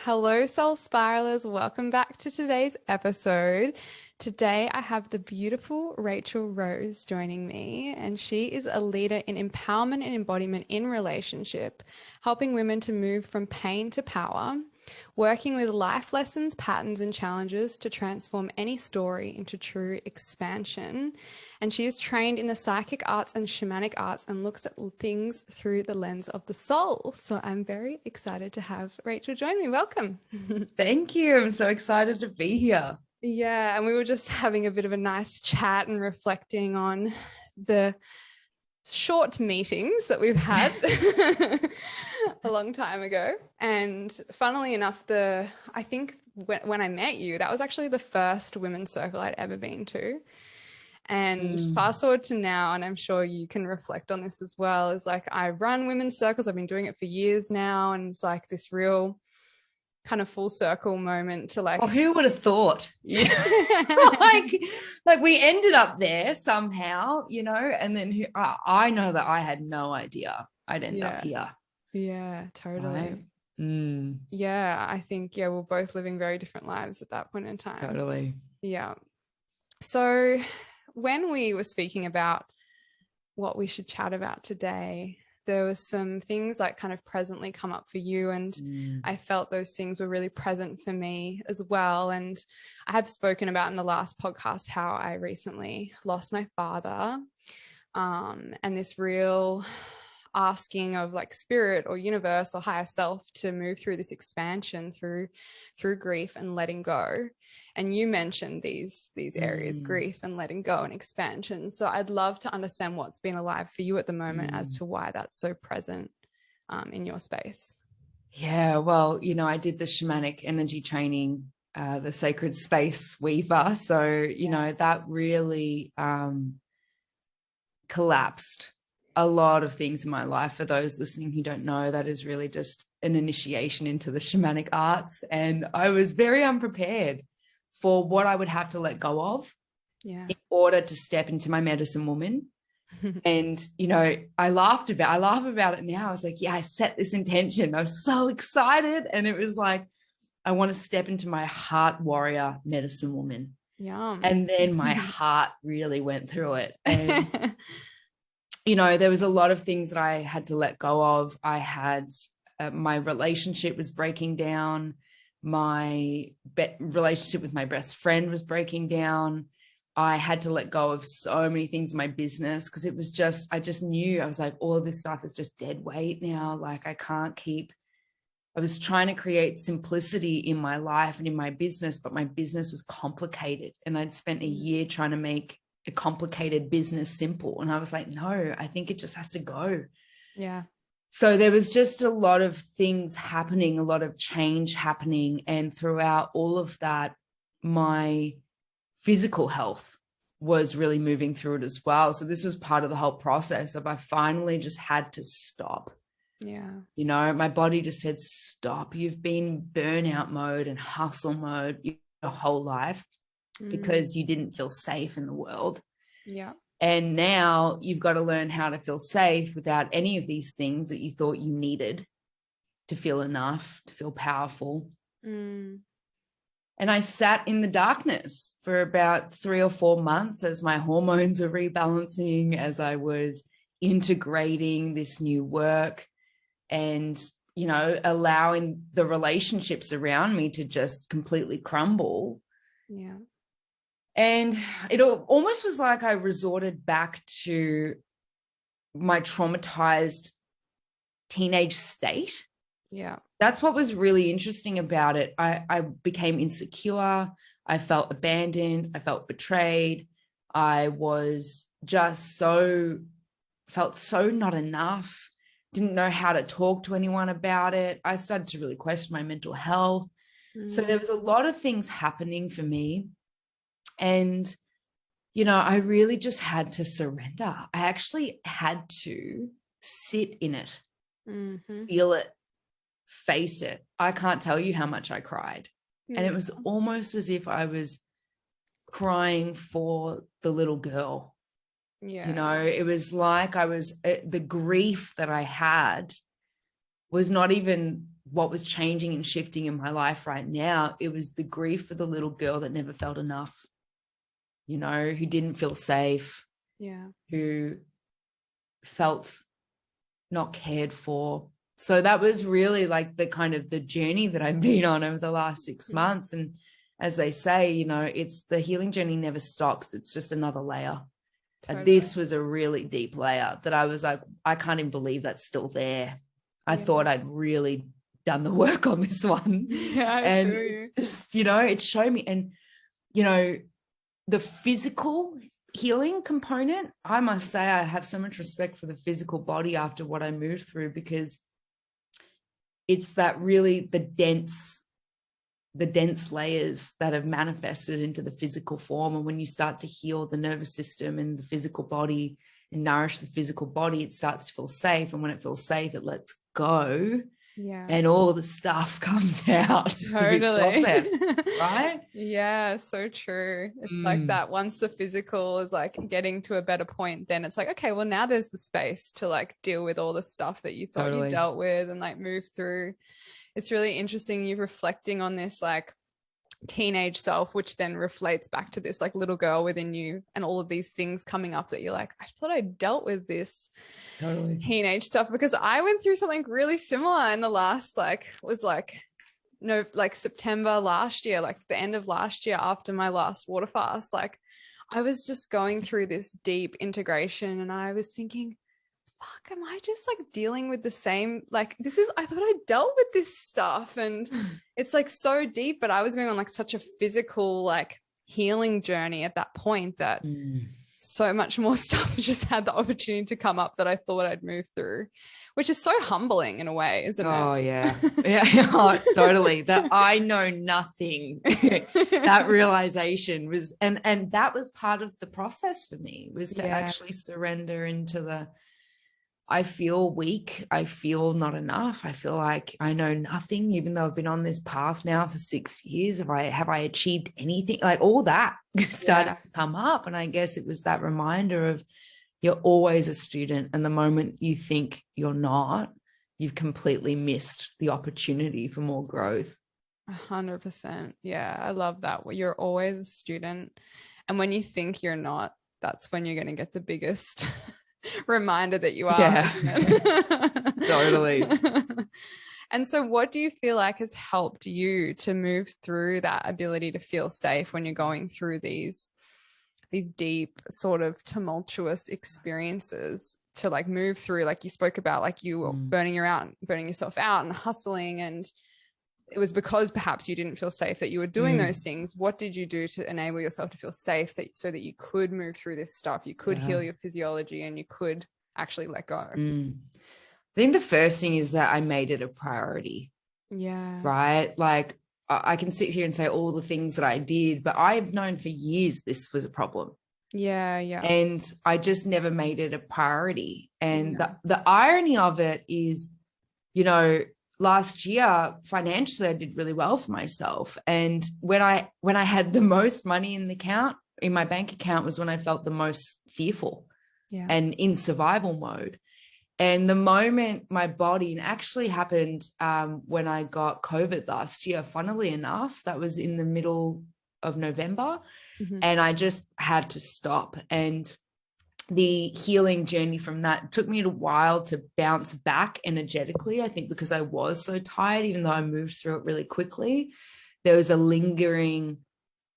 Hello, Soul Spiralers. Welcome back to today's episode. Today, I have the beautiful Rachel Rose joining me, and she is a leader in empowerment and embodiment in relationship, helping women to move from pain to power, working with life lessons, patterns, and challenges to transform any story into true expansion. And she is trained in the psychic arts and shamanic arts and looks at things through the lens of the soul. So I'm very excited to have Rachel join me. Welcome. Thank you. I'm so excited to be here. Yeah, and we were just having a bit of a nice chat and reflecting on the short meetings that we've had a long time ago. And funnily enough, I think when I met you, that was actually the first women's circle I'd ever been to. And fast forward to now, and I'm sure you can reflect on this as well, is like I run women's circles. I've been doing it for years now, and it's like this real kind of full circle moment to like, oh, who would have thought? Yeah. like we ended up there somehow, and then I know that I had no idea I'd end up here. Yeah, totally. Right? Yeah, I think we're both living very different lives at that point in time. Totally. Yeah. So when we were speaking about what we should chat about today, there was some things like kind of presently come up for you, and I felt those things were really present for me as well. And I have spoken about in the last podcast how I recently lost my father, and this real asking of like spirit or universe or higher self to move through this expansion through grief and letting go. And you mentioned these areas, grief and letting go and expansion. So I'd love to understand what's been alive for you at the moment as to why that's so present in your space. Yeah, well, I did the shamanic energy training, the sacred space weaver. So, that really collapsed a lot of things in my life. For those listening who don't know, that is really just an initiation into the shamanic arts. And I was very unprepared for what I would have to let go of in order to step into my medicine woman. And, I laugh about it now. I was like, yeah, I set this intention. I was so excited. And it was like, I want to step into my heart warrior medicine woman. Yum. And then my heart really went through it. And there was a lot of things that I had to let go of. I had my relationship was breaking down. My relationship with my best friend was breaking down. I had to let go of so many things in my business because it was I just knew, I was like, all of this stuff is just dead weight now. Like I was trying to create simplicity in my life and in my business, but my business was complicated. And I'd spent a year trying to make a complicated business simple. And I was like, no, I think it just has to go. Yeah. So there was just a lot of things happening, a lot of change happening. And throughout all of that, my physical health was really moving through it as well. So this was part of the whole process of I finally just had to stop. Yeah. My body just said, stop. You've been burnout mode and hustle mode your whole life because you didn't feel safe in the world. Yeah. And now you've got to learn how to feel safe without any of these things that you thought you needed to feel enough, to feel powerful. And I sat in the darkness for about 3 or 4 months as my hormones were rebalancing, as I was integrating this new work and, allowing the relationships around me to just completely crumble. Yeah. And it almost was like I resorted back to my traumatized teenage state. Yeah. That's what was really interesting about it. I became insecure. I felt abandoned. I felt betrayed. I was just felt so not enough. Didn't know how to talk to anyone about it. I started to really question my mental health. So there was a lot of things happening for me. And, I really just had to surrender. I actually had to sit in it, feel it, face it. I can't tell you how much I cried. And it was almost as if I was crying for the little girl. Yeah. It was like the grief that I had was not even what was changing and shifting in my life right now, it was the grief for the little girl that never felt enough, you know, who didn't feel safe, who felt not cared for. So that was really like the kind of the journey that I've been on over the last 6 months. And as they say, you know, it's the healing journey never stops. It's just another layer. Totally. This was a really deep layer that I was like, I can't even believe that's still there. I thought I'd really done the work on this one. Yeah, and just, you know, it showed me. And, you know, the physical healing component, I must say I have so much respect for the physical body after what I moved through, because it's that really the dense layers that have manifested into the physical form. And when you start to heal the nervous system and the physical body and nourish the physical body, it starts to feel safe. And when it feels safe, it lets go. Yeah. And all the stuff comes out to be processed, right? Yeah, so true. It's like that once the physical is like getting to a better point, then it's like, okay, well now there's the space to like deal with all the stuff that you thought you dealt with and like move through. It's really interesting you reflecting on this like teenage self, which then reflates back to this like little girl within you and all of these things coming up that you're like, I thought I dealt with this teenage stuff, because I went through something really similar in the last September last year, like the end of last year after my last water fast. Like I was just going through this deep integration and I was thinking, fuck, am I just like dealing with the same, like I thought I dealt with this stuff, and it's like so deep, but I was going on like such a physical like healing journey at that point that so much more stuff just had the opportunity to come up that I thought I'd move through, which is so humbling in a way, isn't it? Oh yeah. Yeah, totally. That I know nothing. That realization was, and that was part of the process for me, was to actually surrender into the, I feel weak. I feel not enough. I feel like I know nothing, even though I've been on this path now for 6 years. Have I achieved anything? Like all that started to come up. And I guess it was that reminder of you're always a student. And the moment you think you're not, you've completely missed the opportunity for more growth. 100%. Yeah. I love that. You're always a student. And when you think you're not, that's when you're going to get the biggest reminder that you are. Yeah. Totally. And so what do you feel like has helped you to move through that ability to feel safe when you're going through these deep sort of tumultuous experiences, to like move through, like you spoke about, like you were burning yourself out and hustling, and it was because perhaps you didn't feel safe that you were doing those things. What did you do to enable yourself to feel safe, so that you could move through this stuff, you could heal your physiology, and you could actually let go? I think the first thing is that I made it a priority. Yeah. Right? Like I can sit here and say all the things that I did, but I've known for years this was a problem. Yeah. And I just never made it a priority. And the irony of it is, you know, last year financially I did really well for myself, and when I had the most money in my bank account was when I felt the most fearful and in survival mode. And the moment my body, and actually happened when I got COVID last year, funnily enough, that was in the middle of November, and I just had to stop. And the healing journey from that took me a while to bounce back energetically, I think, because I was so tired. Even though I moved through it really quickly, there was a lingering,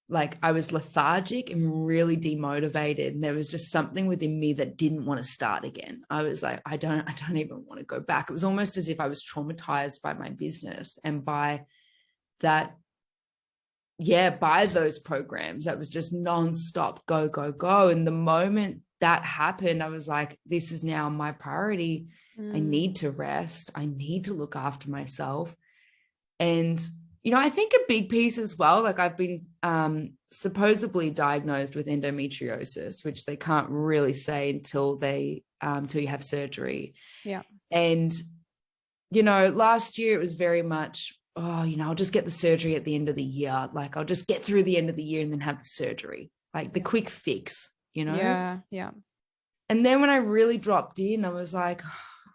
like I was lethargic and really demotivated, and there was just something within me that didn't want to start again. I was like, I don't even want to go back. It was almost as if I was traumatized by my business and by that, by those programs that was just nonstop go. And the moment that happened, I was like, this is now my priority. I need to rest. I need to look after myself. And, you know, I think a big piece as well, like I've been supposedly diagnosed with endometriosis, which they can't really say until you have surgery. Yeah. And, you know, last year it was very much, I'll just get the surgery at the end of the year. Like I'll just get through the end of the year and then have the surgery, like the quick fix, you know? Yeah. And then when I really dropped in, I was like,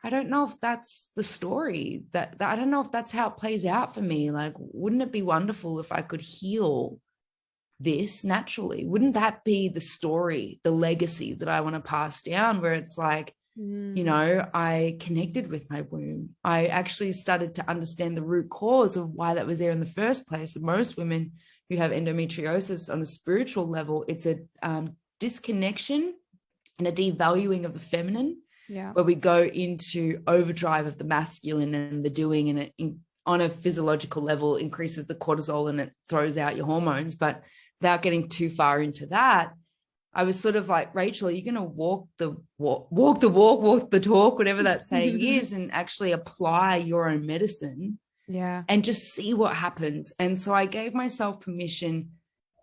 I don't know if that's the story, that I don't know if that's how it plays out for me. Like, wouldn't it be wonderful if I could heal this naturally? Wouldn't that be the story, the legacy that I want to pass down, where it's like, you know, I connected with my womb. I actually started to understand the root cause of why that was there in the first place. And most women who have endometriosis on a spiritual level, it's a disconnection and a devaluing of the feminine, where we go into overdrive of the masculine and the doing, and it on a physiological level increases the cortisol and it throws out your hormones. But without getting too far into that, I was sort of like, Rachel, are you going to walk the talk, whatever that saying is, and actually apply your own medicine, and just see what happens? And so I gave myself permission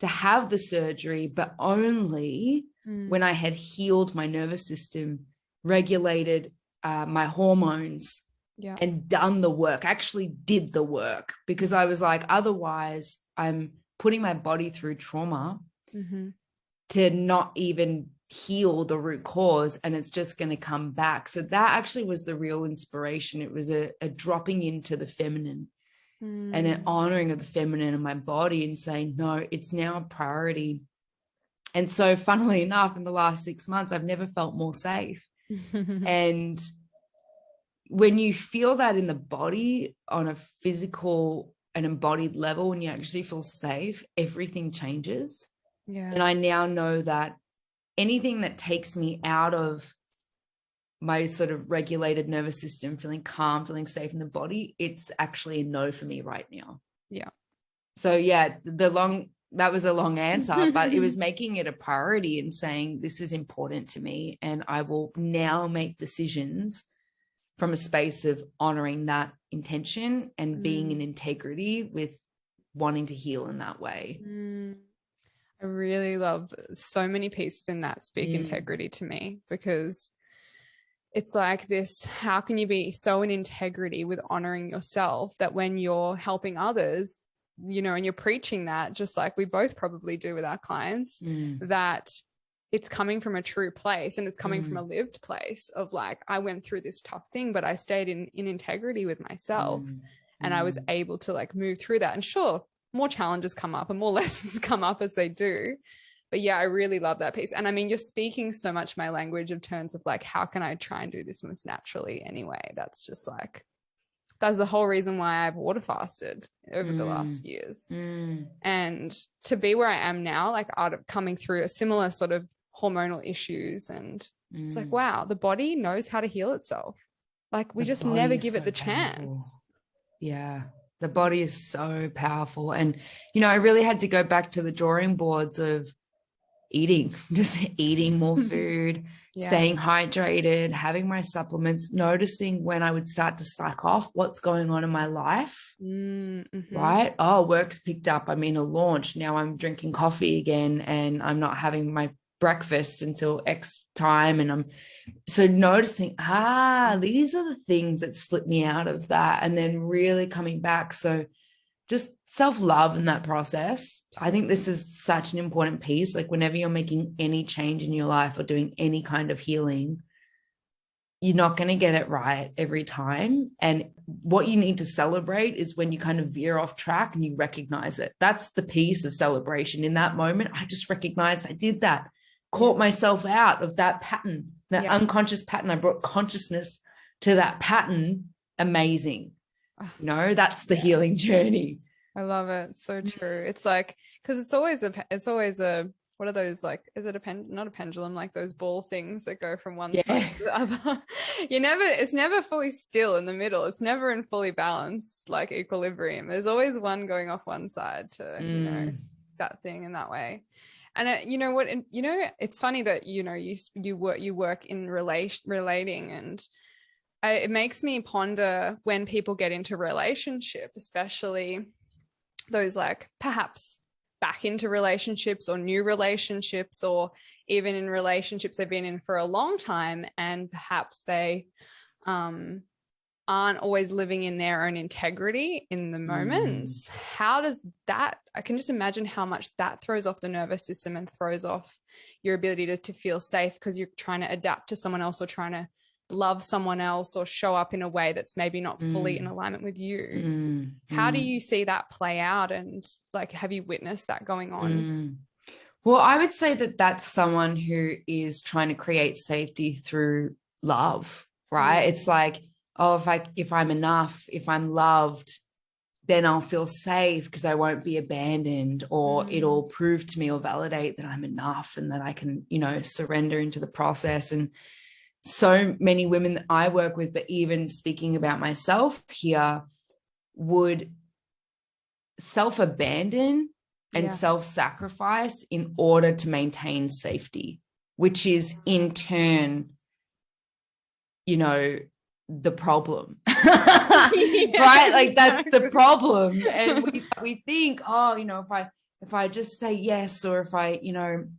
to have the surgery, but only when I had healed my nervous system, regulated my hormones, and done the work, actually did the work, because I was like, otherwise I'm putting my body through trauma to not even heal the root cause, and it's just going to come back. So that actually was the real inspiration. It was a dropping into the feminine and an honoring of the feminine in my body, and saying, no, it's now a priority. And so funnily enough, in the last 6 months, I've never felt more safe. And when you feel that in the body on a physical and embodied level, when you actually feel safe, everything changes. And I now know that anything that takes me out of my sort of regulated nervous system, feeling calm, feeling safe in the body, it's actually a no for me right now. So that was a long answer, but it was making it a priority and saying, this is important to me, and I will now make decisions from a space of honoring that intention and being in integrity with wanting to heal in that way. I really love so many pieces in that speak integrity to me, because it's like this, how can you be so in integrity with honoring yourself that when you're helping others, you know, and you're preaching that, just like we both probably do with our clients, that it's coming from a true place, and it's coming from a lived place of like, I went through this tough thing, but I stayed in integrity with myself, and I was able to like move through that. And sure, more challenges come up and more lessons come up as they do. But yeah, I really love that piece. And I mean, you're speaking so much my language of terms of like, how can I try and do this most naturally anyway? That's just like, that's the whole reason why I've water fasted over the last years. And to be where I am now, like out of coming through a similar sort of hormonal issues, and it's like, wow, the body knows how to heal itself. Like we just never give it the chance. Yeah. The body is so powerful. And, you know, I really had to go back to the drawing boards of eating, just eating more food, staying hydrated, having my supplements, noticing when I would start to slack off, what's going on in my life, right? Oh, work's picked up. I'm in a launch. Now I'm drinking coffee again, and I'm not having my breakfast until X time. And I'm so noticing, these are the things that slip me out of that, and then really coming back. So just self-love in that process. I think this is such an important piece. Like whenever you're making any change in your life or doing any kind of healing, you're not going to get it right every time. And what you need to celebrate is when you kind of veer off track and you recognize it. That's the piece of celebration. In that moment, I just recognized I did that, caught myself out of that pattern, that unconscious pattern. I brought consciousness to that pattern. Amazing. You know, that's the healing journey. I love it. So true. It's like, because it's always a, what are those, like, is it not a pendulum, like those ball things that go from one side to the other? It's never fully still in the middle. It's never in fully balanced, like equilibrium. There's always one going off one side to, you know, that thing in that way. And you know what, and, you know, it's funny that, you know, you work in relating, and it makes me ponder when people get into relationship, especially those like perhaps back into relationships or new relationships, or even in relationships they've been in for a long time, and perhaps they aren't always living in their own integrity in the moments. How does that, I can just imagine how much that throws off the nervous system and throws off your ability to feel safe, because you're trying to adapt to someone else or trying to love someone else or show up in a way that's maybe not fully in alignment with you. How do you see that play out? And like, have you witnessed that going on? Well, I would say that that's someone who is trying to create safety through love, right? It's like, oh, if I'm enough, if I'm loved, then I'll feel safe because I won't be abandoned, or it'll prove to me or validate that I'm enough and that I can, you know, surrender into the process. And so many women that I work with, but even speaking about myself here, would self-abandon and self-sacrifice in order to maintain safety, which is in turn, you know, the problem. Right? Like that's the problem. And we think, oh, you know, if I just say yes, or if I, you know, I'm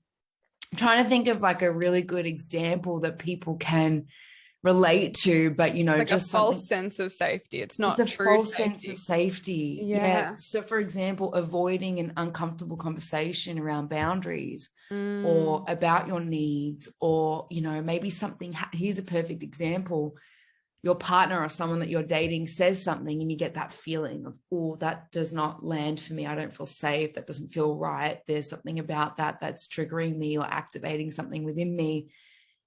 trying to think of like a really good example that people can relate to, but you know, like just a false sense of safety. It's not it's a true false safety. sense of safety. Yeah. So for example, avoiding an uncomfortable conversation around boundaries or about your needs, or, you know, maybe something, here's a perfect example. Your partner or someone that you're dating says something and you get that feeling of, oh, that does not land for me. I don't feel safe. That doesn't feel right. There's something about that that's triggering me or activating something within me.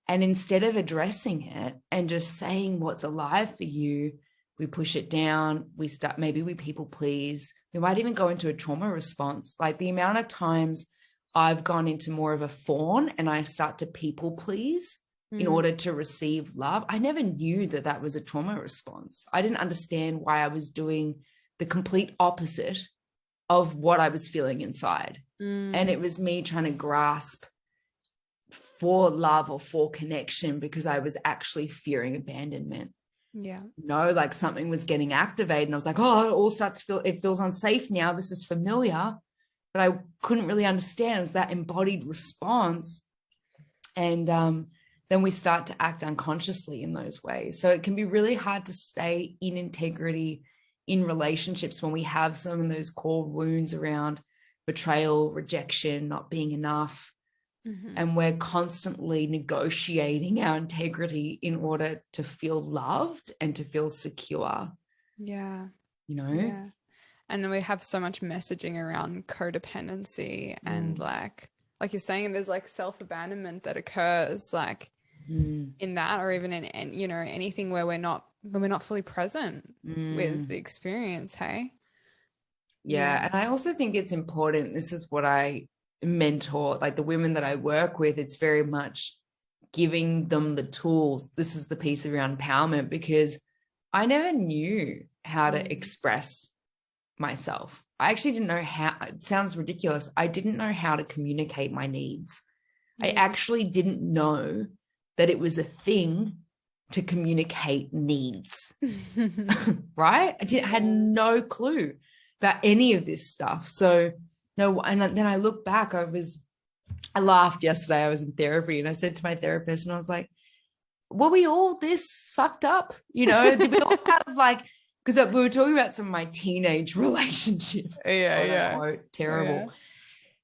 And instead of addressing it and just saying what's alive for you, we push it down. Maybe we people please. We might even go into a trauma response. Like the amount of times I've gone into more of a fawn and I start to people please in order to receive love. I never knew that that was a trauma response. I didn't understand why I was doing the complete opposite of what I was feeling inside. And it was me trying to grasp for love or for connection because I was actually fearing abandonment. Yeah. No, like something was getting activated and I was like, oh, it all starts to feel, it feels unsafe now. This is familiar, but I couldn't really understand. It was that embodied response. And then we start to act unconsciously in those ways. So it can be really hard to stay in integrity in relationships when we have some of those core wounds around betrayal, rejection, not being enough. And we're constantly negotiating our integrity in order to feel loved and to feel secure. Yeah. You know? Yeah. And then we have so much messaging around codependency and like you're saying, there's like self-abandonment that occurs like in that, or even in, you know, anything where we're not fully present with the experience. Hey. Yeah. And I also think it's important. This is what I mentor, like the women that I work with, it's very much giving them the tools. This is the piece around empowerment, because I never knew how to express myself. I actually didn't know how. It sounds ridiculous. I didn't know how to communicate my needs. I actually didn't know that it was a thing to communicate needs. Right? I had no clue about any of this stuff. So no, and then I look back, I laughed yesterday. I was in therapy and I said to my therapist, and I was like, were we all this fucked up? You know, did we all have like, because we were talking about some of my teenage relationships. Terrible. Yeah.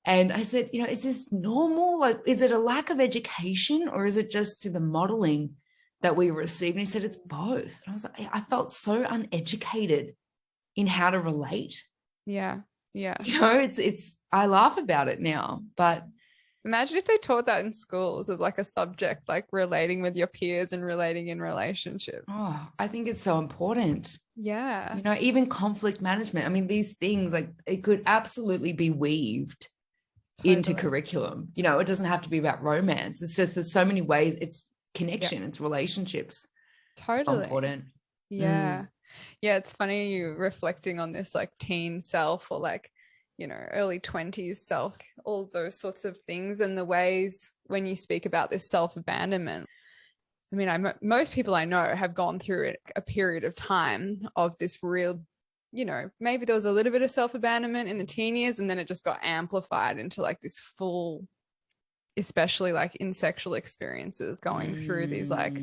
And I said, you know, is this normal? Like, is it a lack of education, or is it just through the modeling that we received? And he said, it's both. And I was like, I felt so uneducated in how to relate. Yeah. Yeah. You know, it's, I laugh about it now, but imagine if they taught that in schools as like a subject, like relating with your peers and relating in relationships. Oh, I think it's so important. Yeah. You know, even conflict management. I mean, these things, like, it could absolutely be weaved into curriculum. You know, it doesn't have to be about romance. It's just, there's so many ways. It's connection, it's relationships. Totally. So important. Yeah. Yeah, it's funny you reflecting on this like teen self, or like, you know, early 20s self, all those sorts of things, and the ways when you speak about this self-abandonment. I mean, most people I know have gone through a period of time of this real, you know, maybe there was a little bit of self-abandonment in the teen years, and then it just got amplified into like this full, especially like in sexual experiences, going through these like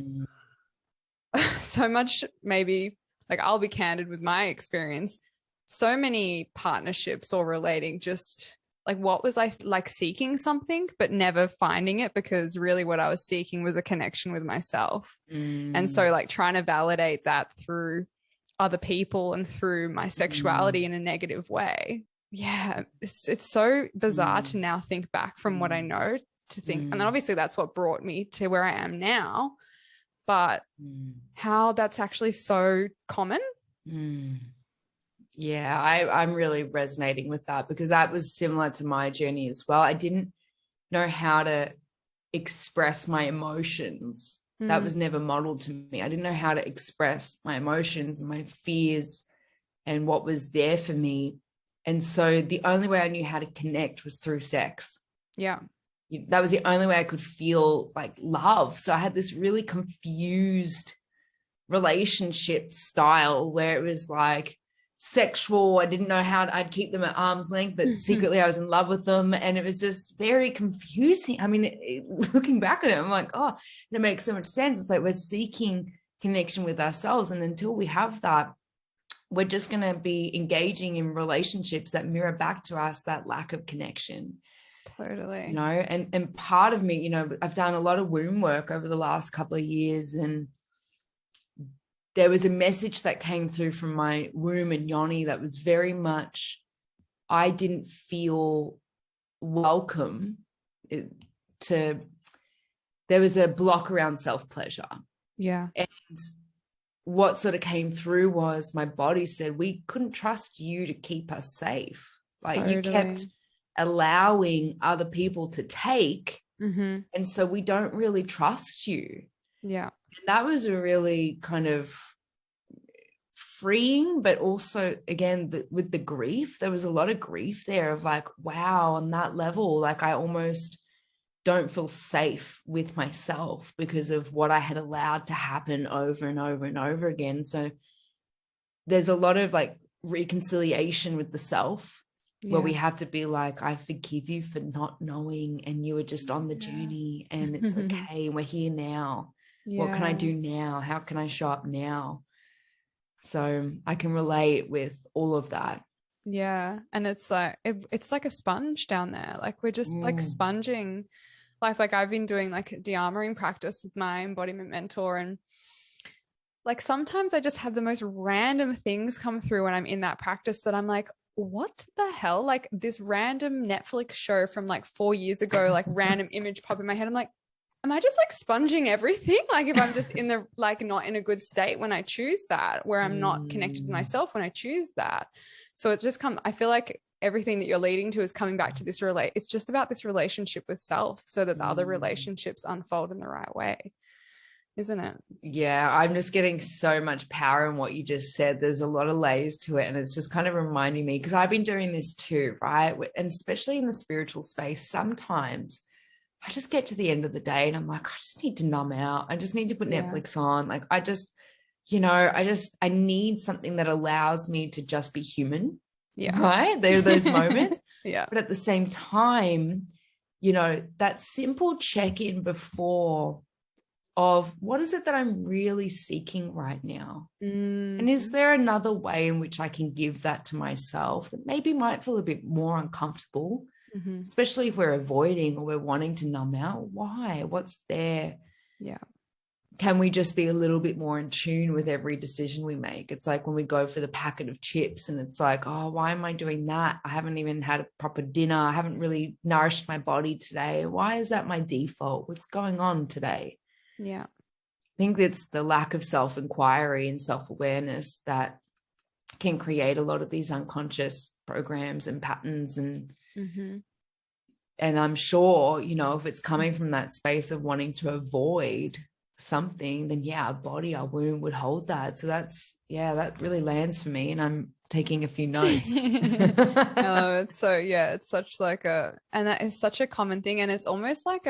so much, maybe like I'll be candid with my experience. So many partnerships or relating just like, what was I like seeking something, but never finding it, because really what I was seeking was a connection with myself. And so like trying to validate that through other people and through my sexuality in a negative way. Yeah. It's so bizarre to now think back from what I know to think. And then obviously that's what brought me to where I am now, but how that's actually so common. Yeah, I'm really resonating with that, because that was similar to my journey as well. I didn't know how to express my emotions. That was never modeled to me. I didn't know how to express my emotions, my fears, and what was there for me. And so the only way I knew how to connect was through sex. Yeah. That was the only way I could feel like love. So I had this really confused relationship style where it was like sexual. I didn't know how I'd keep them at arm's length, but secretly I was in love with them. And it was just very confusing. I mean, looking back at it, I'm like, oh, it makes so much sense. It's like we're seeking connection with ourselves. And until we have that, we're just going to be engaging in relationships that mirror back to us that lack of connection. Totally. You know, and part of me, you know, I've done a lot of womb work over the last couple of years, and there was a message that came through from my womb and yoni that was very much, I didn't feel welcome there was a block around self-pleasure. Yeah. And what sort of came through was my body said, we couldn't trust you to keep us safe. Like you kept allowing other people to take. And so we don't really trust you. Yeah. And that was a really kind of freeing, but also, again, with the grief, there was a lot of grief there of like, wow, on that level, like I almost don't feel safe with myself because of what I had allowed to happen over and over and over again. So there's a lot of like reconciliation with the self, where we have to be like, I forgive you for not knowing, and you were just on the journey, and it's okay. We're here now. What can I do now? How can I show up now? So I can relate with all of that. Yeah. And it's like, it's like a sponge down there. Like we're just like sponging life. Like I've been doing like de-armoring practice with my embodiment mentor, and like sometimes I just have the most random things come through when I'm in that practice that I'm like, what the hell? Like this random Netflix show from like 4 years ago, like random image pop in my head. I'm like, am I just like sponging everything? Like if I'm just in the, like not in a good state when I choose that, where I'm not connected to myself when I choose that. So it just I feel like everything that you're leading to is coming back to this it's just about this relationship with self, so that the other relationships unfold in the right way. Isn't it? Yeah, I'm just getting so much power in what you just said. There's a lot of layers to it. And it's just kind of reminding me, because I've been doing this too, right? And especially in the spiritual space, sometimes I just get to the end of the day and I'm like, I just need to numb out. I just need to put Netflix on. Like I just, you know, I need something that allows me to just be human. Yeah. Right. There are those moments. Yeah. But at the same time, you know, that simple check-in before of what is it that I'm really seeking right now? And is there another way in which I can give that to myself that maybe might feel a bit more uncomfortable, especially if we're avoiding or we're wanting to numb out? Why? What's there? Yeah. Can we just be a little bit more in tune with every decision we make? It's like when we go for the packet of chips and it's like, oh, why am I doing that? I haven't even had a proper dinner. I haven't really nourished my body today. Why is that my default? What's going on today? Yeah. I think it's the lack of self-inquiry and self-awareness that can create a lot of these unconscious programs and patterns. And I'm sure, you know, if it's coming from that space of wanting to avoid something, then our body, our womb would hold that. So that really lands for me, and I'm taking a few notes. It's so, it's such like and that is such a common thing. And it's almost like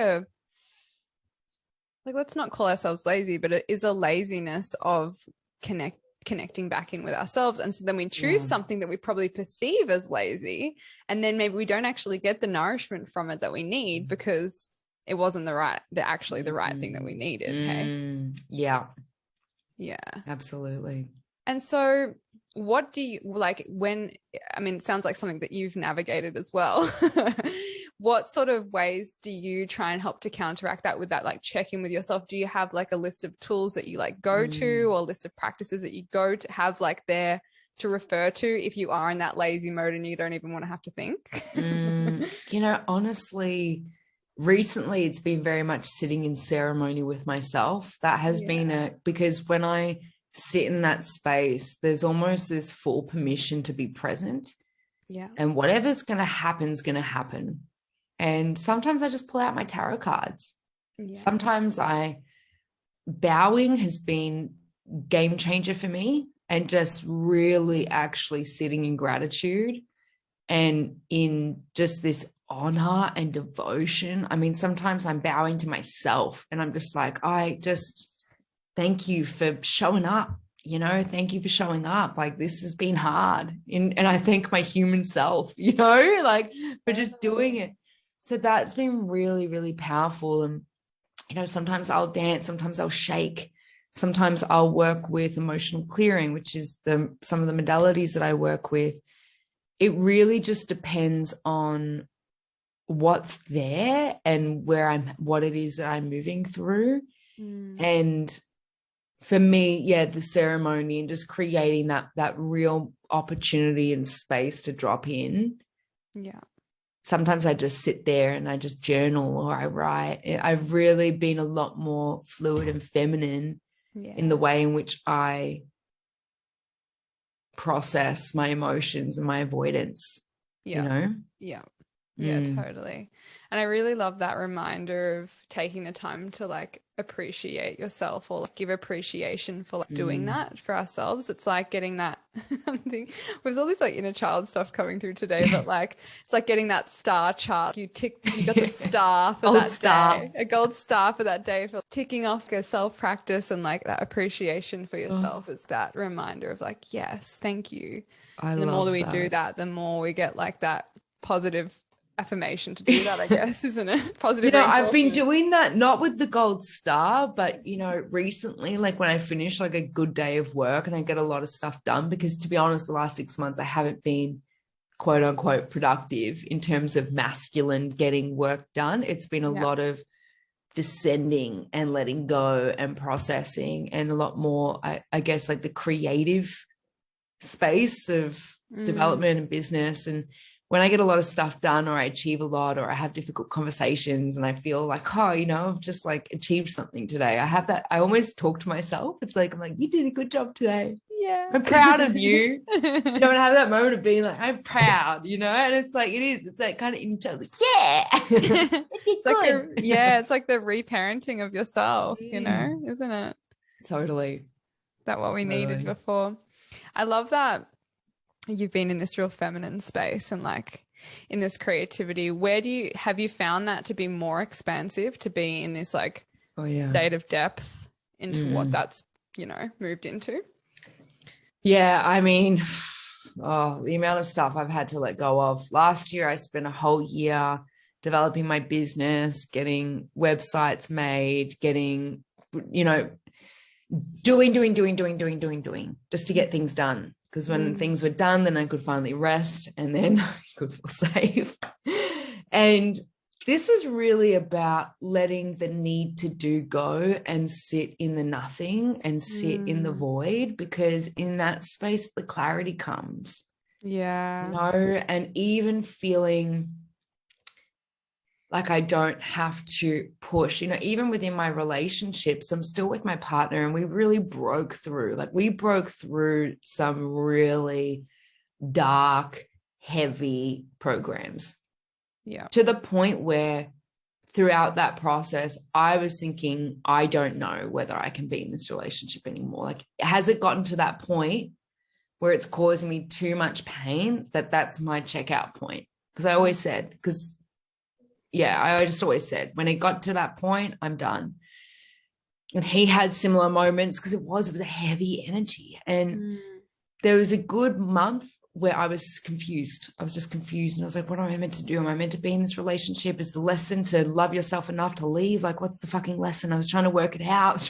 let's not call ourselves lazy, but it is a laziness of connecting back in with ourselves. And so then we choose something that we probably perceive as lazy, and then maybe we don't actually get the nourishment from it that we need because it wasn't the right thing that we needed. Hey. Yeah. Yeah. Absolutely. And so what do you like when, I mean, it sounds like something that you've navigated as well. What sort of ways do you try and help to counteract that with that, like check in with yourself? Do you have like a list of tools that you like go to, or a list of practices that you go to have like there to refer to if you are in that lazy mode and you don't even want to have to think? You know, honestly, recently it's been very much sitting in ceremony with myself. That has been because when I sit in that space, there's almost this full permission to be present. Yeah. And whatever's going to happen is going to happen. And sometimes I just pull out my tarot cards. Yeah. Sometimes bowing has been game changer for me, and just really actually sitting in gratitude and in just this honor and devotion. I mean, sometimes I'm bowing to myself and I'm just like, I just thank you for showing up, you know, thank you for showing up. Like, this has been hard. And I thank my human self, you know, like for just doing it. So that's been really, really powerful. And, you know, sometimes I'll dance, sometimes I'll shake, sometimes I'll work with emotional clearing, which is some of the modalities that I work with. It really just depends on what's there and what it is that I'm moving through. And for me, the ceremony and just creating that real opportunity and space to drop in. Yeah. Sometimes I just sit there and I just journal or I write. I've really been a lot more fluid and feminine in the way in which I process my emotions and my avoidance, you know? Yeah. Yeah, totally. And I really love that reminder of taking the time to like appreciate yourself, or like give appreciation for like doing that for ourselves. It's like getting that thing with all this like inner child stuff coming through today, but like it's like getting that star chart. You got the star for that day, a gold star for that day, for ticking off a self practice, and like that appreciation for yourself is that reminder of like, yes, thank you. And the more that we do that, the more we get like that positive affirmation to do that, I guess, isn't it? Positive. You know, I've been doing that, not with the gold star, but, you know, recently, like when I finish like a good day of work and I get a lot of stuff done, because to be honest, the last 6 months, I haven't been quote unquote productive in terms of masculine getting work done. It's been a lot of descending and letting go and processing, and a lot more, I guess, like the creative space of development and business. And when I get a lot of stuff done, or I achieve a lot, or I have difficult conversations and I feel like, oh, you know, I've just like achieved something today. I have that. I always talk to myself. It's like, I'm like, you did a good job today. Yeah. I'm proud of you. You know, and I have that moment of being like, I'm proud, you know, and it's like, it's like kind of internal, like, yeah. It's like it's like the reparenting of yourself, you know, isn't it? Totally. That what we needed before. I love that you've been in this real feminine space and like in this creativity. Have you found that to be more expansive, to be in this like state of depth into what that's, you know, moved into? Yeah, I mean, the amount of stuff I've had to let go of. Last year, I spent a whole year developing my business, getting websites made, getting, you know, doing, just to get things done. Because when things were done, then I could finally rest, and then I could feel safe. And this was really about letting the need to do go and sit in the nothing and sit in the void, because in that space, the clarity comes. Yeah. You know, and even feeling like I don't have to push, you know, even within my relationships, I'm still with my partner, and we really broke through some really dark, heavy programs. Yeah. To the point where throughout that process, I was thinking, I don't know whether I can be in this relationship anymore. Like, has it gotten to that point where it's causing me too much pain that's my checkout point? Because I always said, I just always said, when it got to that point, I'm done. And he had similar moments, because it was a heavy energy. And there was a good month where I was confused. I was just confused. And I was like, what am I meant to do? Am I meant to be in this relationship? Is the lesson to love yourself enough to leave? Like, what's the fucking lesson? I was trying to work it out.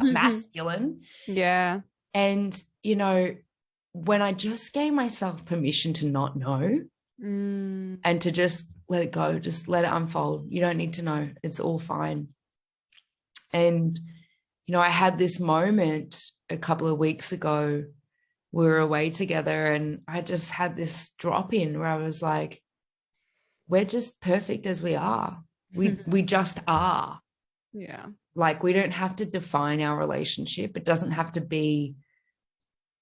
Masculine. Yeah. And, you know, when I just gave myself permission to not know and to just let it go, just let it unfold. You don't need to know. It's all fine. And, you know, I had this moment a couple of weeks ago. We were away together and I just had this drop in where I was like, we're just perfect as we are. We just are. Yeah. Like, we don't have to define our relationship. It doesn't have to be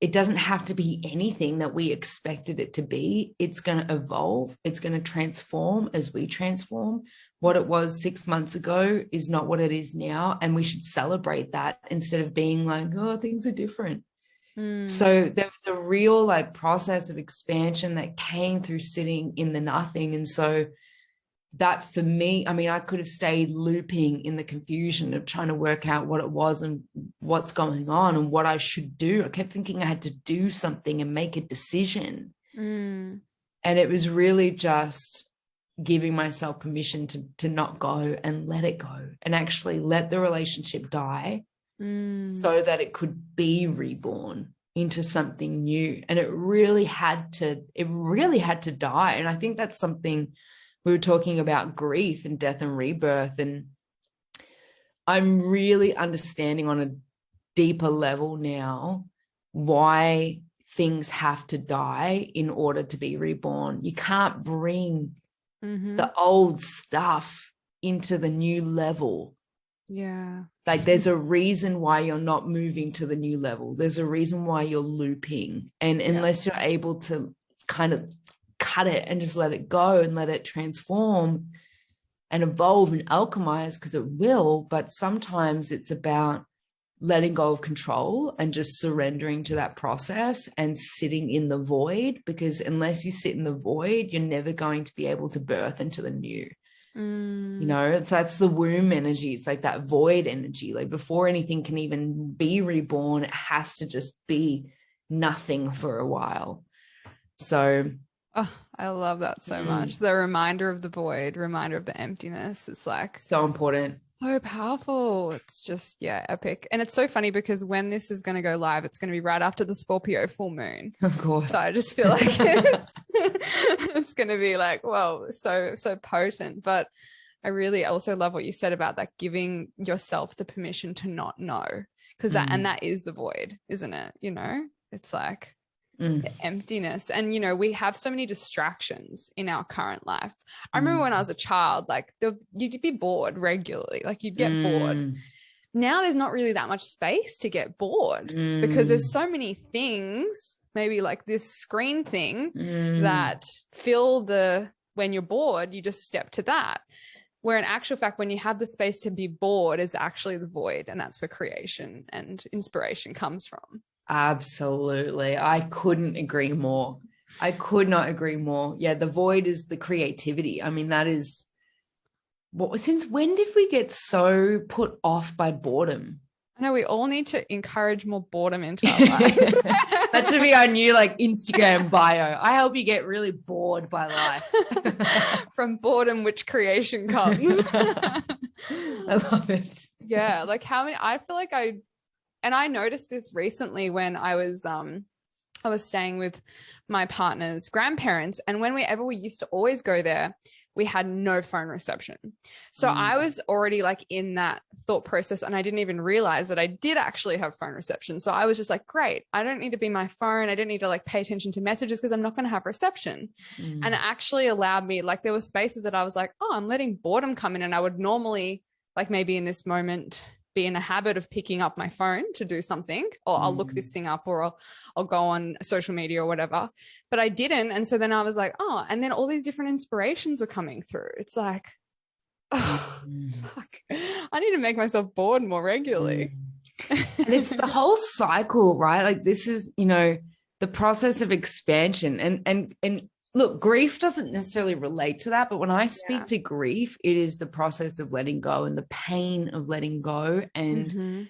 anything that we expected it to be. It's going to evolve. It's going to transform as we transform. What it was 6 months ago is not what it is now. And we should celebrate that instead of being like, oh, things are different. So there was a real like process of expansion that came through sitting in the nothing. And so that for me, I mean, I could have stayed looping in the confusion of trying to work out what it was and what's going on and what I should do. I kept thinking I had to do something and make a decision. And it was really just giving myself permission to not go and let it go and actually let the relationship die so that it could be reborn into something new. And it really had to die. And I think that's something we were talking about, grief and death and rebirth. And I'm really understanding on a deeper level now why things have to die in order to be reborn. You can't bring the old stuff into the new level. Yeah. Like, there's a reason why you're not moving to the new level. There's a reason why you're looping. And unless you're able to kind of cut it and just let it go and let it transform and evolve and alchemize, because it will, but sometimes it's about letting go of control and just surrendering to that process and sitting in the void, because unless you sit in the void, you're never going to be able to birth into the new. You know, that's the womb energy. It's like that void energy. Like, before anything can even be reborn, it has to just be nothing for a while. So I love that so much. The reminder of the void, reminder of the emptiness. It's like so important. So powerful. It's just, epic. And it's so funny because when this is going to go live, it's going to be right after the Scorpio full moon. Of course. So I just feel like it's going to be like, whoa, so potent. But I really also love what you said about that, giving yourself the permission to not know, because that is the void, isn't it? You know, it's like the emptiness. And, you know, we have so many distractions in our current life. I remember when I was a child, like you'd be bored regularly, like you'd get bored. Now there's not really that much space to get bored because there's so many things, maybe like this screen thing that when you're bored, you just step to that. Where in actual fact, when you have the space to be bored is actually the void. And that's where creation and inspiration comes from. Absolutely. I couldn't agree more. I could not agree more. Yeah, the void is the creativity. I mean, that is since when did we get so put off by boredom? I know we all need to encourage more boredom into our lives. That should be our new like Instagram bio. I hope you get really bored by life. From boredom, which creation comes. I love it. Yeah, like I feel like and I noticed this recently when I was staying with my partner's grandparents, and whenever we used to always go there, we had no phone reception. So I was already like in that thought process, and I didn't even realize that I did actually have phone reception. So I was just like, great, I don't need to be my phone. I don't need to like pay attention to messages because I'm not going to have reception. And it actually allowed me, like, there were spaces that I was like, oh, I'm letting boredom come in. And I would normally, like, maybe in this moment, be in a habit of picking up my phone to do something, or I'll look this thing up, or I'll go on social media or whatever, but I didn't. And so then I was like, oh, and then all these different inspirations were coming through. It's like, oh, fuck, I need to make myself bored more regularly. And it's the whole cycle, right? Like, this is, you know, the process of expansion and look, grief doesn't necessarily relate to that, but when I speak to grief, it is the process of letting go and the pain of letting go. And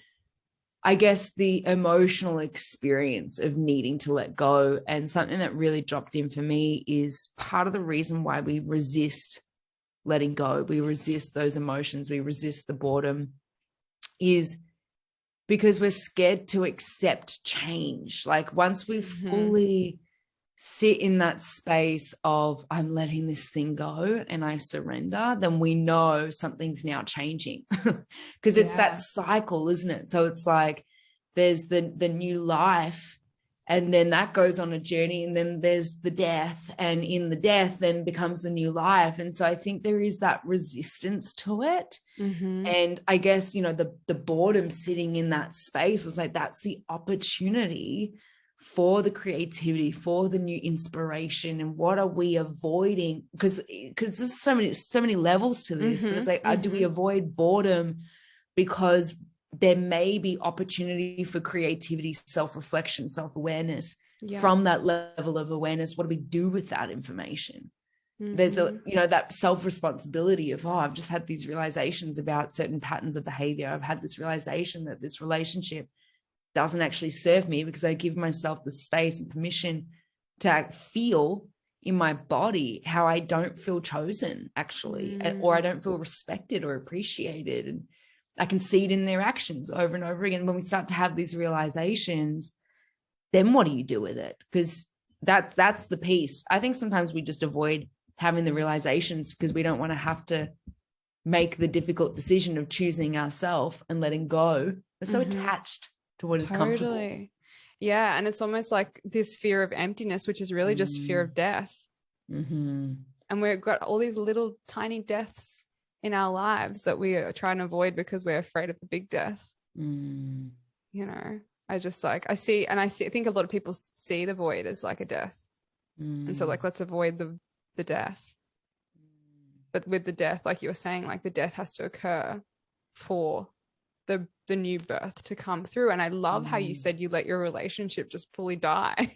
I guess the emotional experience of needing to let go. And something that really dropped in for me is part of the reason why we resist letting go. We resist those emotions. We resist the boredom, is because we're scared to accept change. Like once we fully sit in that space of I'm letting this thing go and I surrender, then we know something's now changing because it's that cycle, isn't it? So it's like there's the new life, and then that goes on a journey, and then there's the death, and in the death then becomes the new life. And so I think there is that resistance to it. And I guess, you know, the boredom sitting in that space is like, that's the opportunity for the creativity, for the new inspiration. And what are we avoiding? Because there's so many levels to this, but it's like, do we avoid boredom because there may be opportunity for creativity, self-reflection, self-awareness from that level of awareness? What do we do with that information? There's that self-responsibility of, I've just had these realizations about certain patterns of behavior. I've had this realization that this relationship doesn't actually serve me, because I give myself the space and permission to feel in my body how I don't feel chosen actually, or I don't feel respected or appreciated. And I can see it in their actions over and over again. When we start to have these realizations, then what do you do with it? Because that's the piece. I think sometimes we just avoid having the realizations because we don't want to have to make the difficult decision of choosing ourselves and letting go. We're so attached to what is comfortable. Yeah. And it's almost like this fear of emptiness, which is really just fear of death. And we've got all these little tiny deaths in our lives that we are trying to avoid because we're afraid of the big death. You know, I think a lot of people see the void as like a death. And so like, let's avoid the death. But with the death, like you were saying, like the death has to occur for the new birth to come through. And I love how you said you let your relationship just fully die.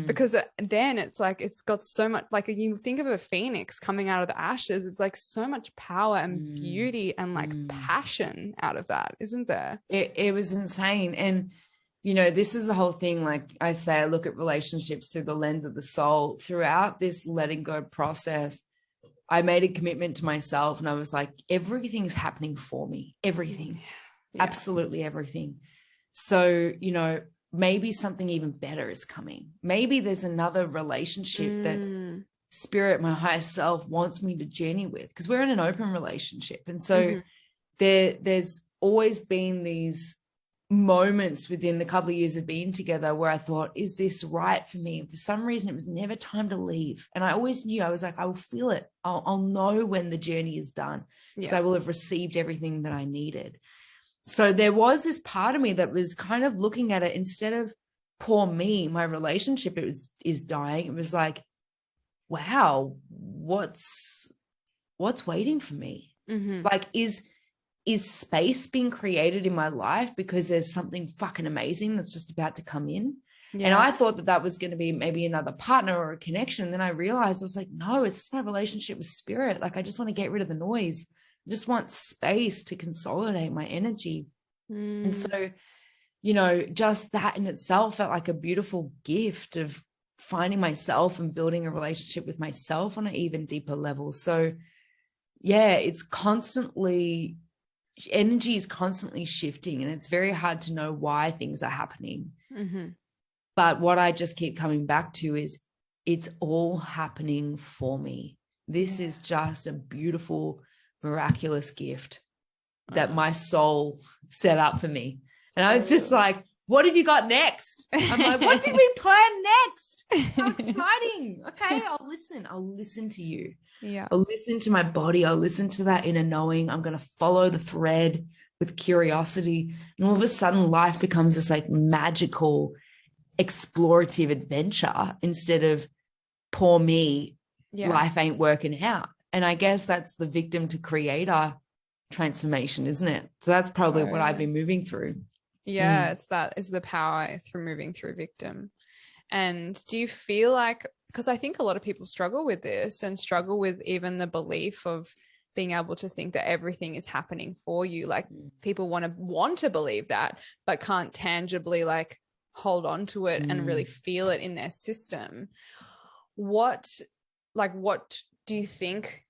Because then it's like, it's got so much, like you think of a phoenix coming out of the ashes, it's like so much power and beauty and like passion out of that, isn't there? It was insane. And you know, this is the whole thing. Like I say, I look at relationships through the lens of the soul. Throughout this letting go process, I made a commitment to myself, and I was like, everything's happening for me. Everything. Absolutely everything. So, you know, maybe something even better is coming. Maybe there's another relationship that spirit, my higher self, wants me to journey with, because we're in an open relationship. And so there's always been these moments within the couple of years of being together where I thought, is this right for me? And for some reason, it was never time to leave. And I always knew, I was like, I will feel it. I'll know when the journey is done, because I will have received everything that I needed. So there was this part of me that was kind of looking at it, instead of poor me, my relationship is dying. It was like, wow, what's waiting for me? Like, is space being created in my life because there's something fucking amazing that's just about to come in? And I thought that was going to be maybe another partner or a connection. And then I realized, I was like, no, it's just my relationship with spirit. Like, I just want to get rid of the noise. I just want space to consolidate my energy. And so, you know, just that in itself felt like a beautiful gift of finding myself and building a relationship with myself on an even deeper level. So yeah, it's constantly, energy is constantly shifting, and it's very hard to know why things are happening. But what I just keep coming back to is, it's all happening for me. This is just a beautiful, miraculous gift that my soul set up for me. And I was just like, what have you got next? I'm like, what did we plan next? How exciting. Okay, I'll listen to you. I'll listen to my body. I'll listen to that inner knowing. I'm going to follow the thread with curiosity. And all of a sudden life becomes this like magical, explorative adventure, instead of poor me, life ain't working out. And I guess that's the victim to creator transformation, isn't it? So that's probably what I've been moving through. It's the power through moving through victim. And do you feel like, because I think a lot of people struggle with this, and struggle with even the belief of being able to think that everything is happening for you. Like people want to believe that, but can't tangibly like hold on to it and really feel it in their system. What do you think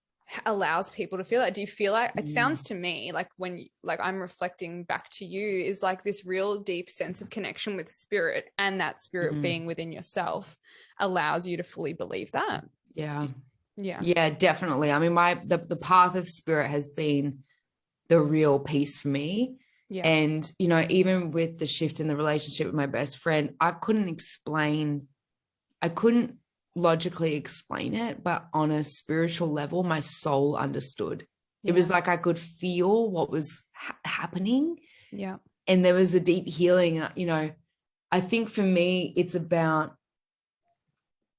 allows people to feel that? Do you feel like, it sounds to me like when like I'm reflecting back to you, is like this real deep sense of connection with spirit, and that spirit being within yourself allows you to fully believe that? Yeah, definitely. I mean, the path of spirit has been the real piece for me. And you know, even with the shift in the relationship with my best friend, I couldn't logically explain it, but on a spiritual level, my soul understood. It was like I could feel what was happening. And there was a deep healing. You know, I think for me, it's about,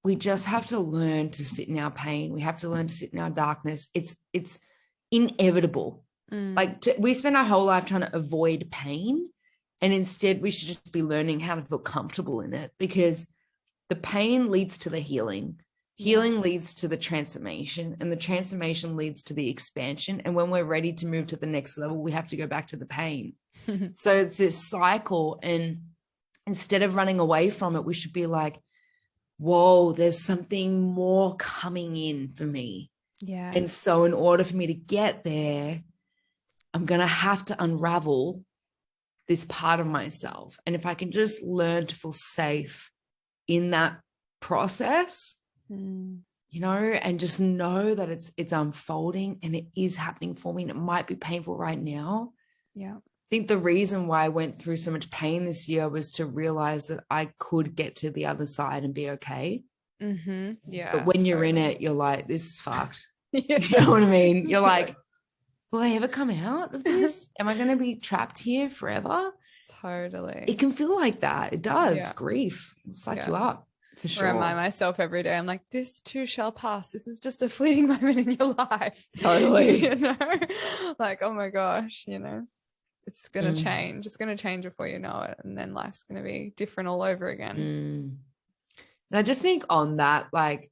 we just have to learn to sit in our pain. We have to learn to sit in our darkness. It's inevitable. Like we spend our whole life trying to avoid pain, and instead we should just be learning how to feel comfortable in it, because the pain leads to the healing. Healing leads to the transformation, and the transformation leads to the expansion. And when we're ready to move to the next level, we have to go back to the pain. So it's this cycle. And instead of running away from it, we should be like, whoa, there's something more coming in for me. And so in order for me to get there, I'm going to have to unravel this part of myself. And if I can just learn to feel safe in that process, you know, and just know that it's unfolding and it is happening for me, and it might be painful right now. I think the reason why I went through so much pain this year was to realize that I could get to the other side and be okay. But when you're in it, you're like, this is fucked. You know what I mean? You're like, will I ever come out of this? Am I going to be trapped here forever? Totally. It can feel like that. It does. Grief will suck you up, for sure. I remind myself every day, I'm like, this too shall pass. This is just a fleeting moment in your life. Totally. You know, like, oh my gosh, you know, it's going to change. It's going to change before you know it. And then life's going to be different all over again. And I just think on that, like,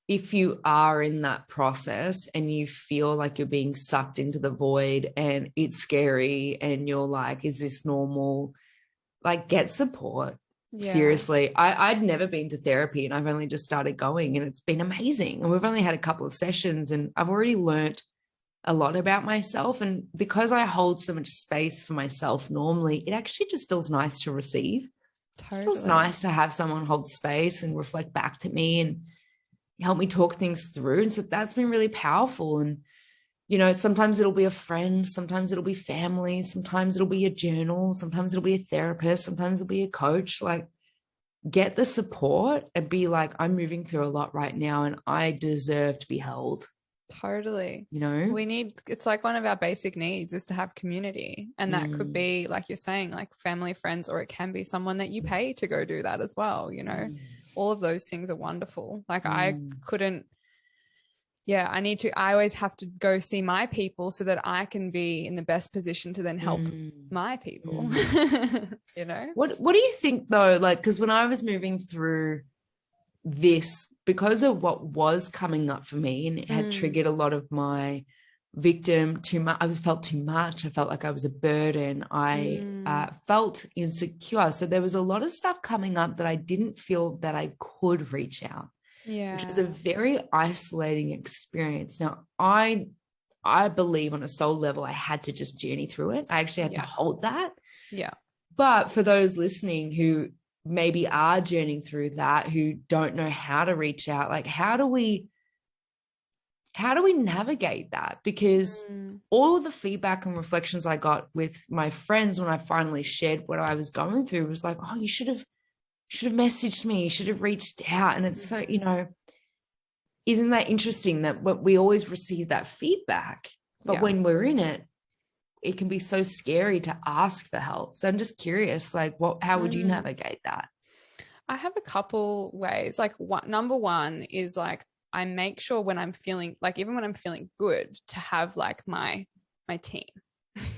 if you are in that process and you feel like you're being sucked into the void and it's scary and you're like, is this normal? Like, get support. Seriously. I'd never been to therapy, and I've only just started going, and it's been amazing. And we've only had a couple of sessions, and I've already learnt a lot about myself. And because I hold so much space for myself normally, it actually just feels nice to receive. It feels nice to have someone hold space and reflect back to me and help me talk things through. And so that's been really powerful. And, you know, sometimes it'll be a friend, sometimes it'll be family, sometimes it'll be a journal, sometimes it'll be a therapist, sometimes it'll be a coach. Like, get the support and be like, I'm moving through a lot right now and I deserve to be held. Totally. You know, it's like one of our basic needs is to have community. And that could be, like you're saying, like family, friends, or it can be someone that you pay to go do that as well. You know, all of those things are wonderful. Like I always have to go see my people so that I can be in the best position to then help my people. You know, what do you think though? Like, because when I was moving through this, because of what was coming up for me, and it had triggered a lot of my victim too much. I felt too much. I felt like I was a burden. I felt insecure. So there was a lot of stuff coming up that I didn't feel that I could reach out. Which is a very isolating experience. Now, I believe on a soul level, I had to just journey through it. I actually had to hold that. But for those listening who maybe are journeying through that, who don't know how to reach out, like, how do we navigate that? Because all of the feedback and reflections I got with my friends when I finally shared what I was going through was like, oh, you should have messaged me, you should have reached out. And it's so, you know, isn't that interesting that we always receive that feedback, but when we're in it, it can be so scary to ask for help. So I'm just curious, like, how would you navigate that? I have a couple ways. Like, number one is like, I make sure when I'm feeling, like, even when I'm feeling good, to have like my team.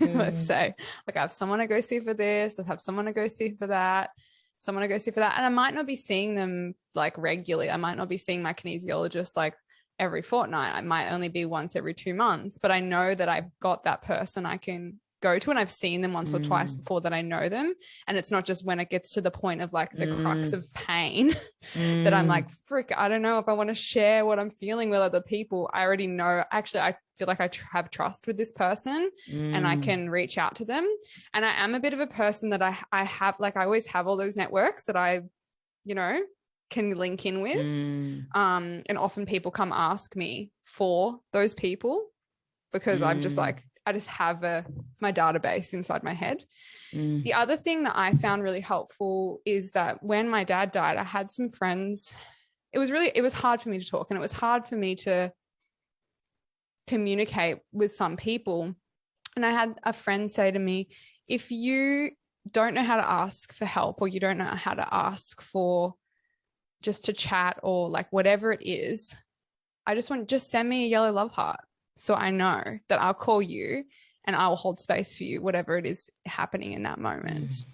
Let's say, like, I have someone to go see for this, I have someone to go see for that, someone to go see for that. And I might not be seeing them like regularly. I might not be seeing my kinesiologist like every fortnight. I might only be once every 2 months, but I know that I've got that person I can go to, and I've seen them once or twice before that I know them. And it's not just when it gets to the point of like the crux of pain that I'm like, frick, I don't know if I want to share what I'm feeling with other people. I already know, actually, I feel like I have trust with this person and I can reach out to them. And I am a bit of a person that I have, like, I always have all those networks that I, you know, can link in with. And often people come ask me for those people because I'm just like, I just have my database inside my head. The other thing that I found really helpful is that when my dad died, I had some friends. It was hard for me to talk, and it was hard for me to communicate with some people. And I had a friend say to me, if you don't know how to ask for help, or you don't know how to ask for just to chat, or like whatever it is, just send me a yellow love heart. So I know that I'll call you and I will hold space for you, whatever it is happening in that moment.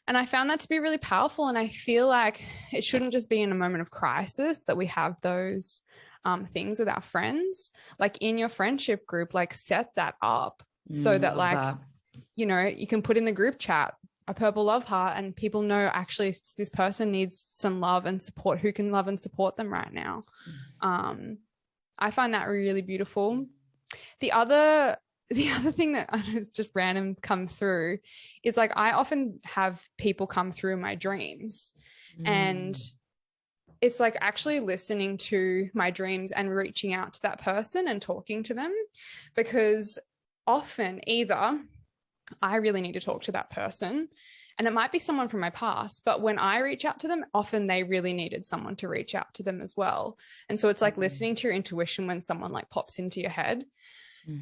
And I found that to be really powerful. And I feel like it shouldn't just be in a moment of crisis that we have those things with our friends. Like in your friendship group, like set that up so that like, you know, you can put in the group chat a purple love heart, and people know actually this person needs some love and support, who can love and support them right now. I find that really beautiful. The other thing that is just random come through is like, I often have people come through my dreams, and it's like actually listening to my dreams and reaching out to that person and talking to them, because often either I really need to talk to that person, and it might be someone from my past, but when I reach out to them, often they really needed someone to reach out to them as well. And so it's like listening to your intuition when someone like pops into your head,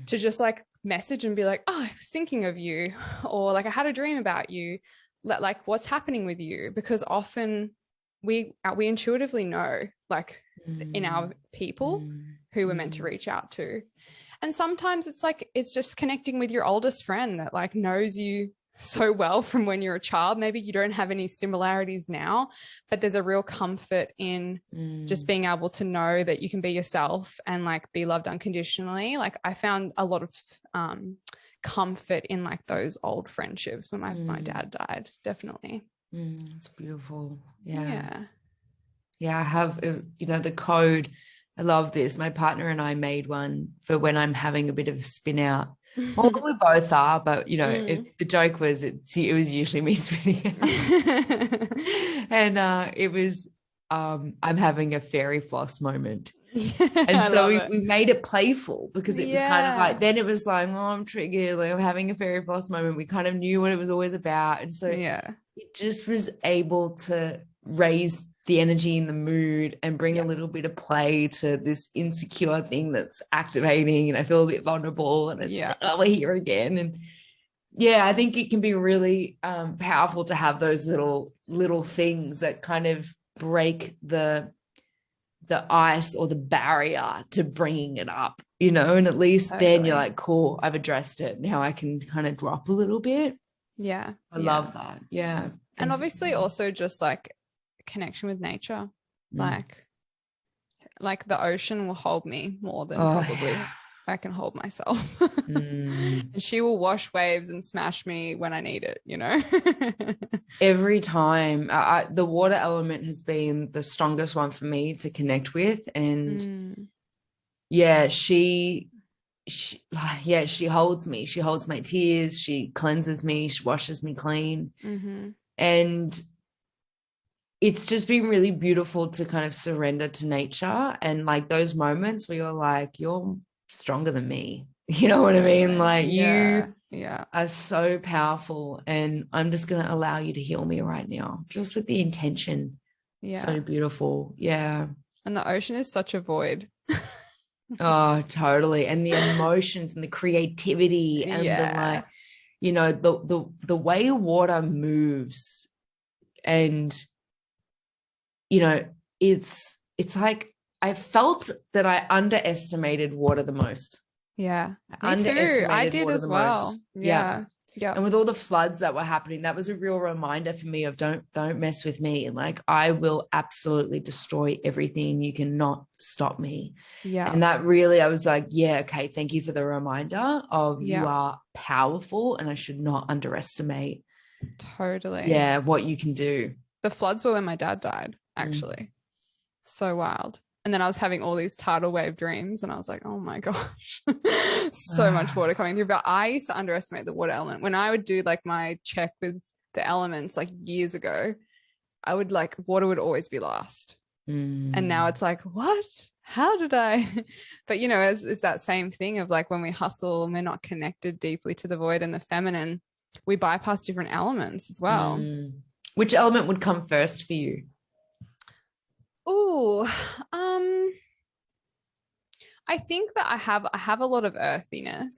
to just like message and be like, oh, I was thinking of you, or like I had a dream about you, like what's happening with you, because often we intuitively know like in our people who we're meant to reach out to. And sometimes it's like, it's just connecting with your oldest friend that like knows you so well from when you're a child. Maybe you don't have any similarities now, but there's a real comfort in just being able to know that you can be yourself and like be loved unconditionally. Like I found a lot of comfort in like those old friendships when my dad died. Definitely. It's beautiful. Yeah. I have, you know, the code. I love this. My partner and I made one for when I'm having a bit of a spin out. Well, we both are, but you know, the joke was it was usually me spinning out. And it was I'm having a fairy floss moment. And so we made it playful, because it was kind of like, then it was like, oh, I'm triggered, like I'm having a fairy floss moment. We kind of knew what it was always about. And so it just was able to raise the energy in the mood and bring a little bit of play to this insecure thing that's activating, and I feel a bit vulnerable, and it's like, oh, we're here again. And I think it can be really powerful to have those little things that kind of break the ice or the barrier to bringing it up, you know, and at least then you're like, cool, I've addressed it, now I can kind of drop a little bit. I love that. And obviously also just like connection with nature, like the ocean will hold me more than probably I can hold myself. And she will wash waves and smash me when I need it, you know. Every time the water element has been the strongest one for me to connect with. And she holds me, she holds my tears, she cleanses me, she washes me clean. And it's just been really beautiful to kind of surrender to nature, and like those moments where you're like, you're stronger than me, you know what I mean? Like you are so powerful, and I'm just going to allow you to heal me right now, just with the intention. So beautiful. And the ocean is such a void. Oh, totally. And the emotions and the creativity and the like, you know, the way water moves, and you know, it's like I felt that I underestimated water the most. Me too. I did as well. Yeah. And with all the floods that were happening, that was a real reminder for me of don't mess with me. And like, I will absolutely destroy everything. You cannot stop me. Yeah. And that really, I was like, yeah, okay, thank you for the reminder of Yeah. you are powerful and I should not underestimate Totally. what you can do. The floods were when my dad died, actually. So wild. And then I was having all these tidal wave dreams and I was like, oh my gosh, so much water coming through. But I used to underestimate the water element. When I would do like my check with the elements like years ago, I would like, water would always be last. And now it's like, what? How did I? But, you know, it's that same thing of like when we hustle and we're not connected deeply to the void and the feminine, we bypass different elements as well. Which element would come first for you? Ooh, I think that I have a lot of earthiness,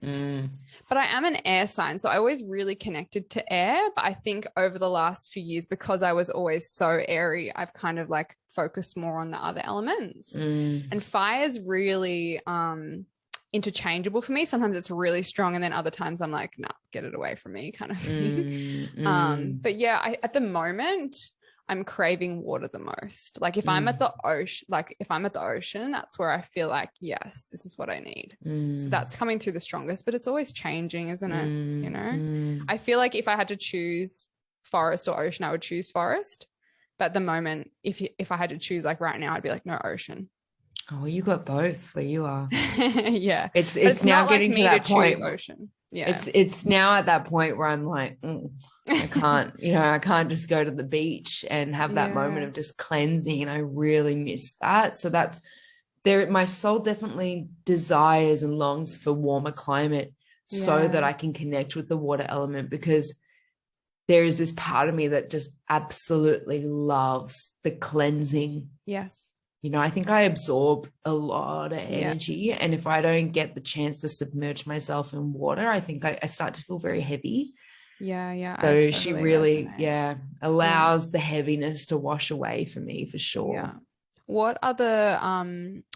but I am an air sign. So I always really connected to air. But I think over the last few years, because I was always so airy, I've kind of like focused more on the other elements. And fire is really interchangeable for me. Sometimes it's really strong, and then other times I'm like, nah, get it away from me, kind of thing. But yeah, at the moment, I'm craving water the most. Like if I'm at the ocean, that's where I feel like, yes, this is what I need. So that's coming through the strongest, but it's always changing, isn't it? You know, I feel like if I had to choose forest or ocean, I would choose forest. But at the moment, if I had to choose like right now, I'd be like, no, ocean. Oh, you got both where you are. Yeah. It's now getting to that point. Ocean. Yeah. It's now at that point where I'm like, I can't, I can't just go to the beach and have that moment of just cleansing. And I really miss that. So that's there. My soul definitely desires and longs for warmer climate so that I can connect with the water element, because there is this part of me that just absolutely loves the cleansing. Yes. I think I absorb a lot of energy. And if I don't get the chance to submerge myself in water, I think I start to feel very heavy. Yeah. So totally she really, allows the heaviness to wash away for me, for sure. Yeah. What other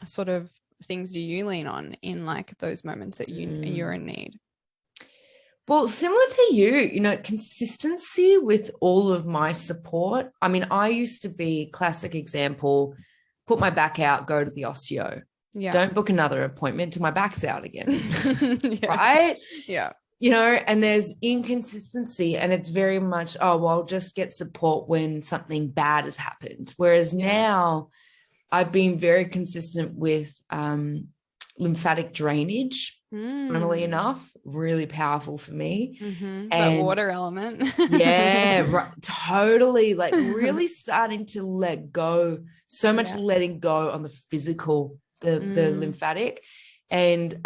sort of things do you lean on in like those moments that you're in need? Well, similar to you, consistency with all of my support. I mean, I used to be classic example, put my back out, go to the osteo. Yeah. Don't book another appointment till my back's out again. Right? Yeah. And there's inconsistency, and it's very much, I'll just get support when something bad has happened. Whereas now I've been very consistent with lymphatic drainage, funnily enough, really powerful for me. And that water element. Totally. Like really starting to let go, so much letting go on the physical, the lymphatic and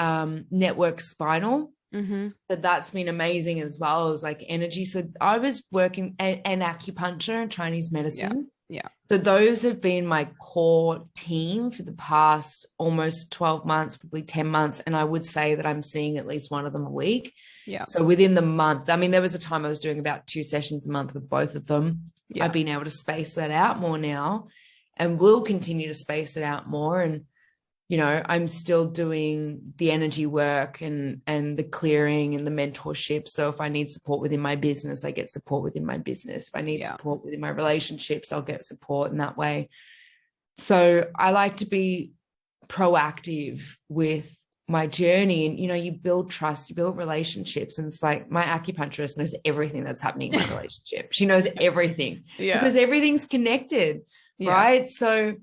network spinal. So that's been amazing as well as like energy. So I was working and acupuncture and Chinese medicine. Yeah. So those have been my core team for the past almost 12 months, probably 10 months. And I would say that I'm seeing at least one of them a week. Yeah. So within the month, I mean, there was a time I was doing about 2 sessions a month with both of them. Yeah. I've been able to space that out more now and will continue to space it out more. And, I'm still doing the energy work and the clearing and the mentorship. So if I need support within my business, I get support within my business. If I need support within my relationships, I'll get support in that way. So I like to be proactive with my journey. And, you build trust, you build relationships. And it's like my acupuncturist knows everything that's happening in my relationship. She knows everything because everything's connected, right? So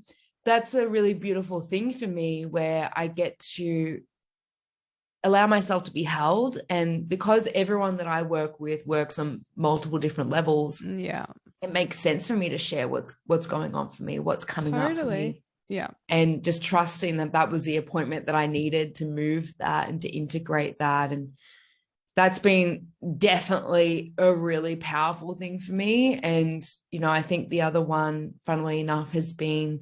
that's a really beautiful thing for me where I get to allow myself to be held. And because everyone that I work with works on multiple different levels, it makes sense for me to share what's going on for me, what's coming up for me. Yeah. And just trusting that was the appointment that I needed to move that and to integrate that. And that's been definitely a really powerful thing for me. And, I think the other one, funnily enough, has been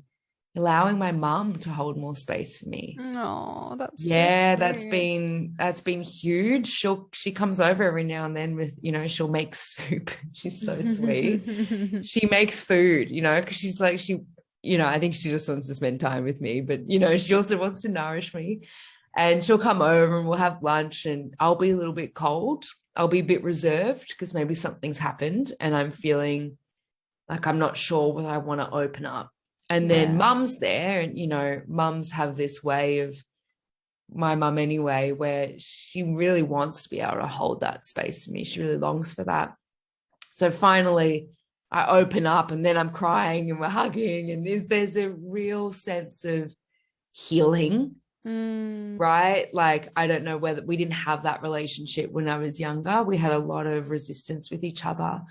allowing my mum to hold more space for me. Oh, that's so that's been huge. She comes over every now and then with, she'll make soup. She's so sweet. She makes food, because she's like, I think she just wants to spend time with me, but she also wants to nourish me. And she'll come over and we'll have lunch and I'll be a little bit cold. I'll be a bit reserved because maybe something's happened and I'm feeling like I'm not sure whether I want to open up. And then mum's there, and, you know, mums have this way of, my mum anyway, where she really wants to be able to hold that space for me. She really longs for that. So finally I open up, and then I'm crying and we're hugging, and there's a real sense of healing, right? Like, I don't know whether we didn't have that relationship when I was younger. We had a lot of resistance with each other.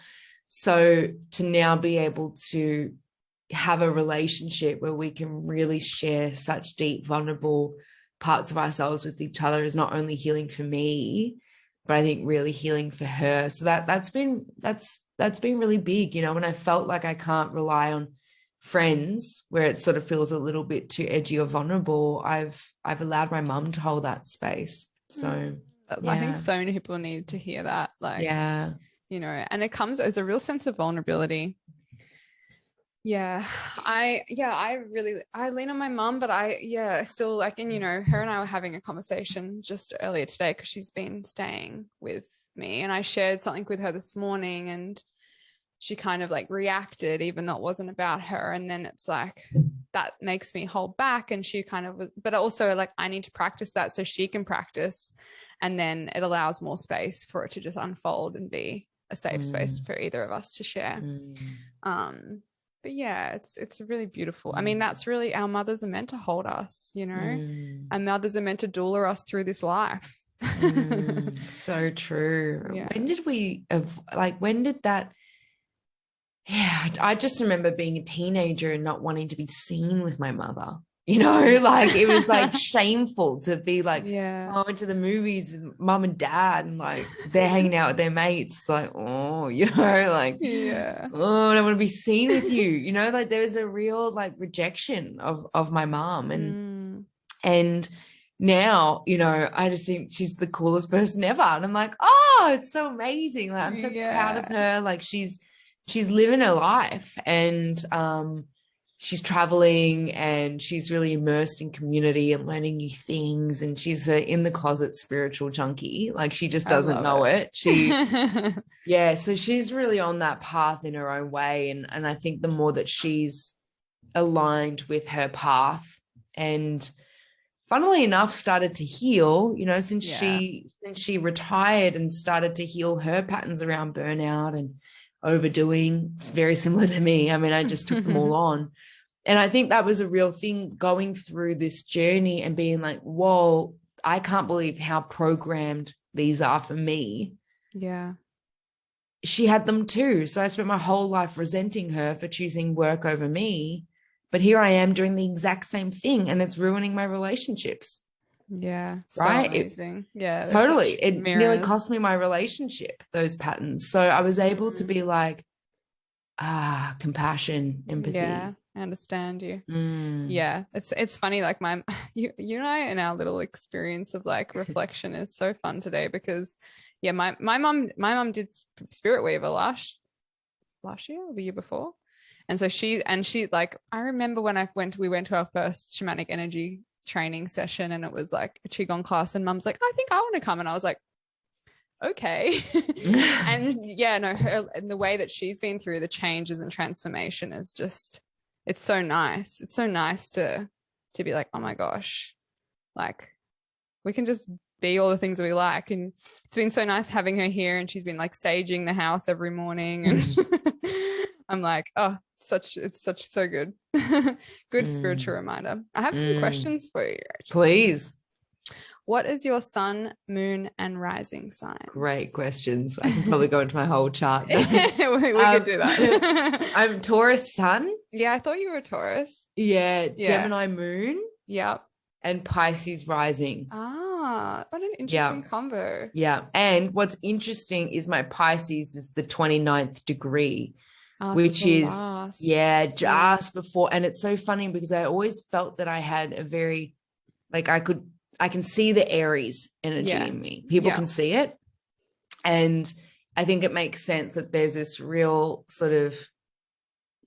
So to now be able to have a relationship where we can really share such deep, vulnerable parts of ourselves with each other is not only healing for me, but I think really healing for her. So that's been really big, you know, when I felt like I can't rely on friends, where it sort of feels a little bit too edgy or vulnerable, I've allowed my mum to hold that space. So I think so many people need to hear that. Like, you know, and it comes as a real sense of vulnerability. I lean on my mum, but I still, like, and, you know, her and I were having a conversation just earlier today because she's been staying with me, and I shared something with her this morning, and she kind of like reacted even though it wasn't about her. And then it's like, that makes me hold back. And she kind of was, but also like, I need to practice that so she can practice. And then it allows more space for it to just unfold and be a safe space for either of us to share. But yeah, it's really beautiful. I mean, that's really, our mothers are meant to hold us, you know, our mothers are meant to doula us through this life. So true. Yeah. When did that? Yeah, I just remember being a teenager and not wanting to be seen with my mother. You know, like, it was like shameful to be like, I went to the movies with mum and dad, and like they're hanging out with their mates, like, oh, you know, like, oh, I don't want to be seen with you. You know, like there was a real like rejection of my mom, and now, you know, I just think she's the coolest person ever, and I'm like, oh, it's so amazing. Like, I'm so proud of her. Like, she's living her life, and she's traveling, and she's really immersed in community and learning new things. And she's in the closet spiritual junkie. Like, she just doesn't know it. So she's really on that path in her own way. And I think the more that she's aligned with her path, and funnily enough started to heal, you know, since she retired, and started to heal her patterns around burnout and overdoing. It's very similar to me. I mean, I just took them all on. And I think that was a real thing, going through this journey and being like, whoa, I can't believe how programmed these are for me. Yeah. She had them too. So I spent my whole life resenting her for choosing work over me. But here I am doing the exact same thing, and it's ruining my relationships. Yeah. Right. So amazing. Yeah. Totally. It nearly cost me my relationship, those patterns. So I was able to be like, compassion, empathy. Yeah. I understand you. Yeah. It's funny. Like you and I, and our little experience of like reflection is so fun today, because my mom did Spirit Weaver last year or the year before. And so she like, I remember when we went to our first shamanic energy training session, and it was like a qigong class, and mum's like, I think I want to come. And I was like, okay. And her, and the way that she's been through the changes and transformation is just, it's so nice. It's so nice to be like, oh my gosh, like we can just be all the things that we like. And it's been so nice having her here, and she's been like saging the house every morning, and I'm like, oh, it's so good. Good spiritual reminder. I have some questions for you, Rach. Please. What is your sun, moon, and rising sign? Great questions. I can probably go into my whole chart. we could do that. I'm Taurus sun. Yeah, I thought you were a Taurus. Yeah, Gemini moon. Yep. And Pisces rising. Ah, what an interesting combo. Yeah. And what's interesting is my Pisces is the 29th degree, which is just before. And it's so funny because I always felt that I had a very, like, I can see the Aries energy in me. People can see it. And I think it makes sense that there's this real sort of,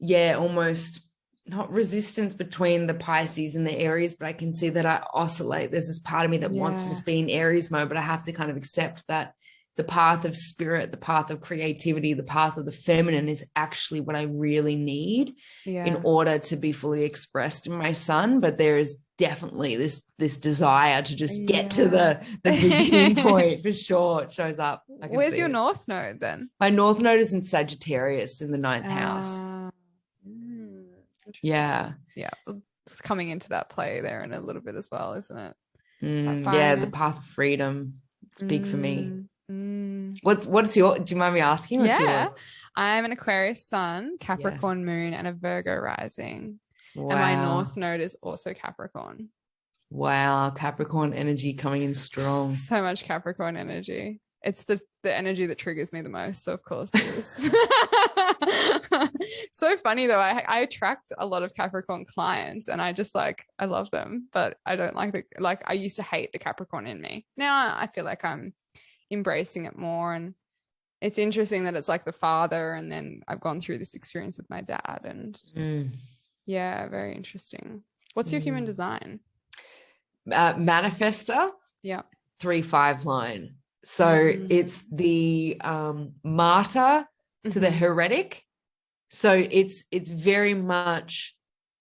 almost not resistance between the Pisces and the Aries, but I can see that I oscillate. There's this part of me that wants to just be in Aries mode, but I have to kind of accept that the path of spirit, the path of creativity, the path of the feminine is actually what I really need in order to be fully expressed in my son. But there is definitely this desire to just get to the beginning point for sure. It shows up. Where's your North Node then? My North Node is in Sagittarius in the 9th house. Yeah. It's coming into that play there in a little bit as well, isn't it? The path of freedom. It's big for me. What's your, do you mind me asking? What's yours? I'm an Aquarius sun, Capricorn moon, and a Virgo rising. Wow. And my North Node is also Capricorn. Wow, Capricorn energy coming in strong. So much Capricorn energy. It's the energy that triggers me the most. So of course it is. So funny though. I attract a lot of Capricorn clients, and I just I love them, but I don't like I used to hate the Capricorn in me. Now I feel like I'm embracing it more, and it's interesting that it's like the father, and then I've gone through this experience with my dad, and very interesting. What's your human design? Manifester. 3-5 line. So it's the martyr to the heretic. So it's very much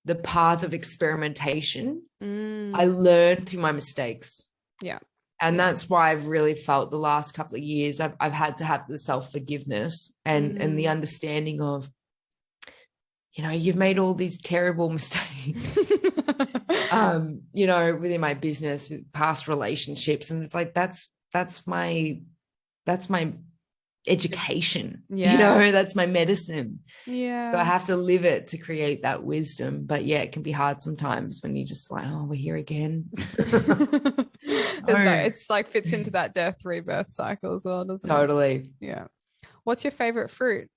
the path of experimentation. I learned through my mistakes. And that's why I've really felt the last couple of years I've had to have the self-forgiveness and the understanding of, you've made all these terrible mistakes, within my business, with past relationships. And it's like, that's my education, that's my medicine. So I have to live it to create that wisdom. But it can be hard sometimes when you just we're here again. It's like fits into that death rebirth cycle as well, doesn't it? Totally. Yeah. What's your favorite fruit?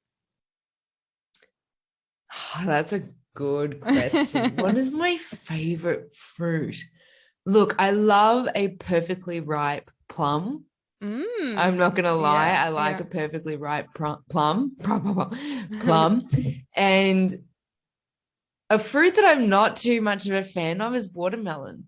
Oh, that's a good question. What is my favorite fruit? Look, I love a perfectly ripe plum. I'm not gonna lie, I like a perfectly ripe plum. And a fruit that I'm not too much of a fan of is watermelon.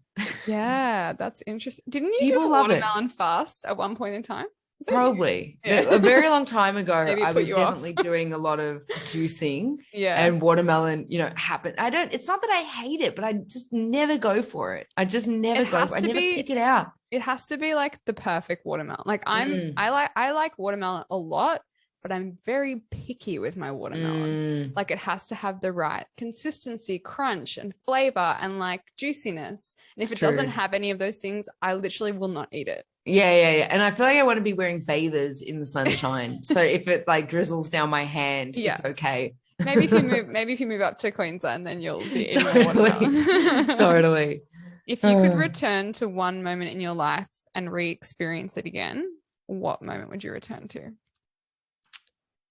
That's interesting. Didn't you do a watermelon fast at one point in time? Probably. A very long time ago. I was definitely doing a lot of juicing. And watermelon, happened. It's not that I hate it, but I just never go for it. I just never go for it. I never pick it out. It has to be like the perfect watermelon. Like I like watermelon a lot, but I'm very picky with my watermelon. Like it has to have the right consistency, crunch and flavor and like juiciness. And if it doesn't have any of those things, I literally will not eat it. And I feel like I want to be wearing bathers in the sunshine. So if it like drizzles down my hand, it's okay. Maybe if you move up to Queensland, then you'll be eating watermelon. Totally. If you could return to one moment in your life and re-experience it again, what moment would you return to?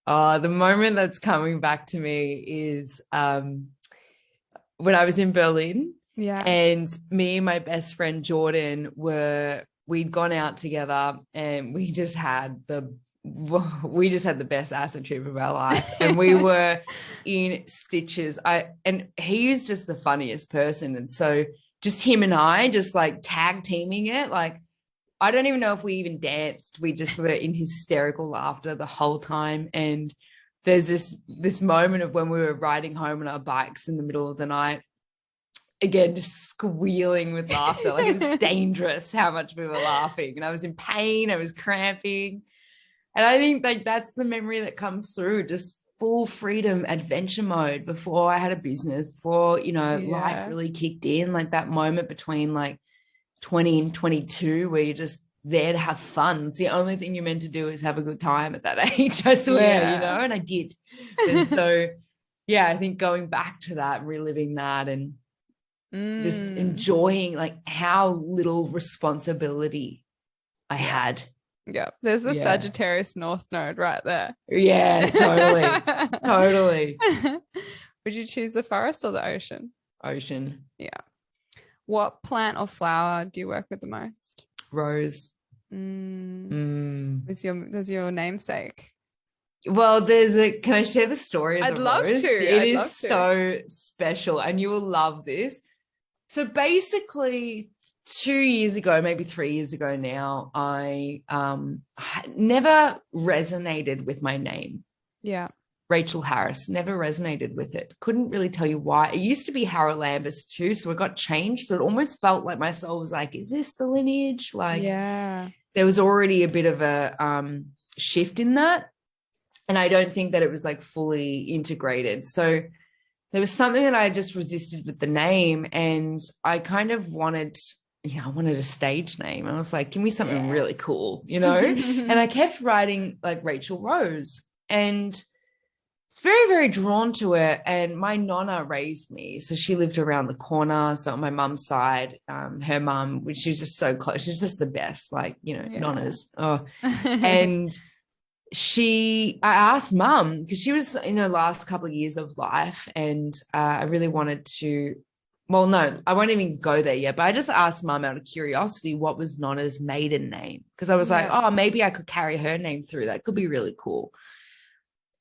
The moment that's coming back to me is when I was in Berlin. And me and my best friend Jordan we'd gone out together, and we just had the best acid trip of our life. And we were in stitches. And he's just the funniest person. And so just him and I just like tag teaming it. Like, I don't even know if we even danced. We just were in hysterical laughter the whole time. And there's this moment of when we were riding home on our bikes in the middle of the night, again, just squealing with laughter. Like, it was dangerous how much we were laughing. And I was in pain. I was cramping. And I think like that's the memory that comes through, just full freedom adventure mode before I had a business, before, life really kicked in, like that moment between like 20 and 22 where you're just there to have fun. It's the only thing you're meant to do is have a good time at that age, I swear, and I did. And so, I think going back to that, reliving that and just enjoying like how little responsibility I had. There's the Sagittarius North Node right there. Totally. Would you choose the forest or the ocean? Ocean. What plant or flower do you work with the most? Rose. Is your namesake? Well, can I share the story of the rose? I'd love to. It is so special, and you will love this. So basically 2 years ago, maybe 3 years ago now, I never resonated with my name. Yeah. Rachel Harris, never resonated with it. Couldn't really tell you why. It used to be Harold Lambus too, so it got changed. So it almost felt like my soul was like, is this the lineage? Like, yeah, there was already a bit of a shift in that. And I don't think that it was like fully integrated. So there was something that I just resisted with the name. And I kind of wanted, I wanted a stage name. I was like, give me something really cool, And I kept writing like Rachel Rose. And it's very, very drawn to it. And my nonna raised me. So she lived around the corner. So on my mum's side, her mum, which she was just so close. She's just the best, like, nonnas. Oh. And I asked mum, because she was in her last couple of years of life. And I really wanted to, well, no, I won't even go there yet. But I just asked mum out of curiosity, what was nonna's maiden name? Because I was like, oh, maybe I could carry her name through. That could be really cool.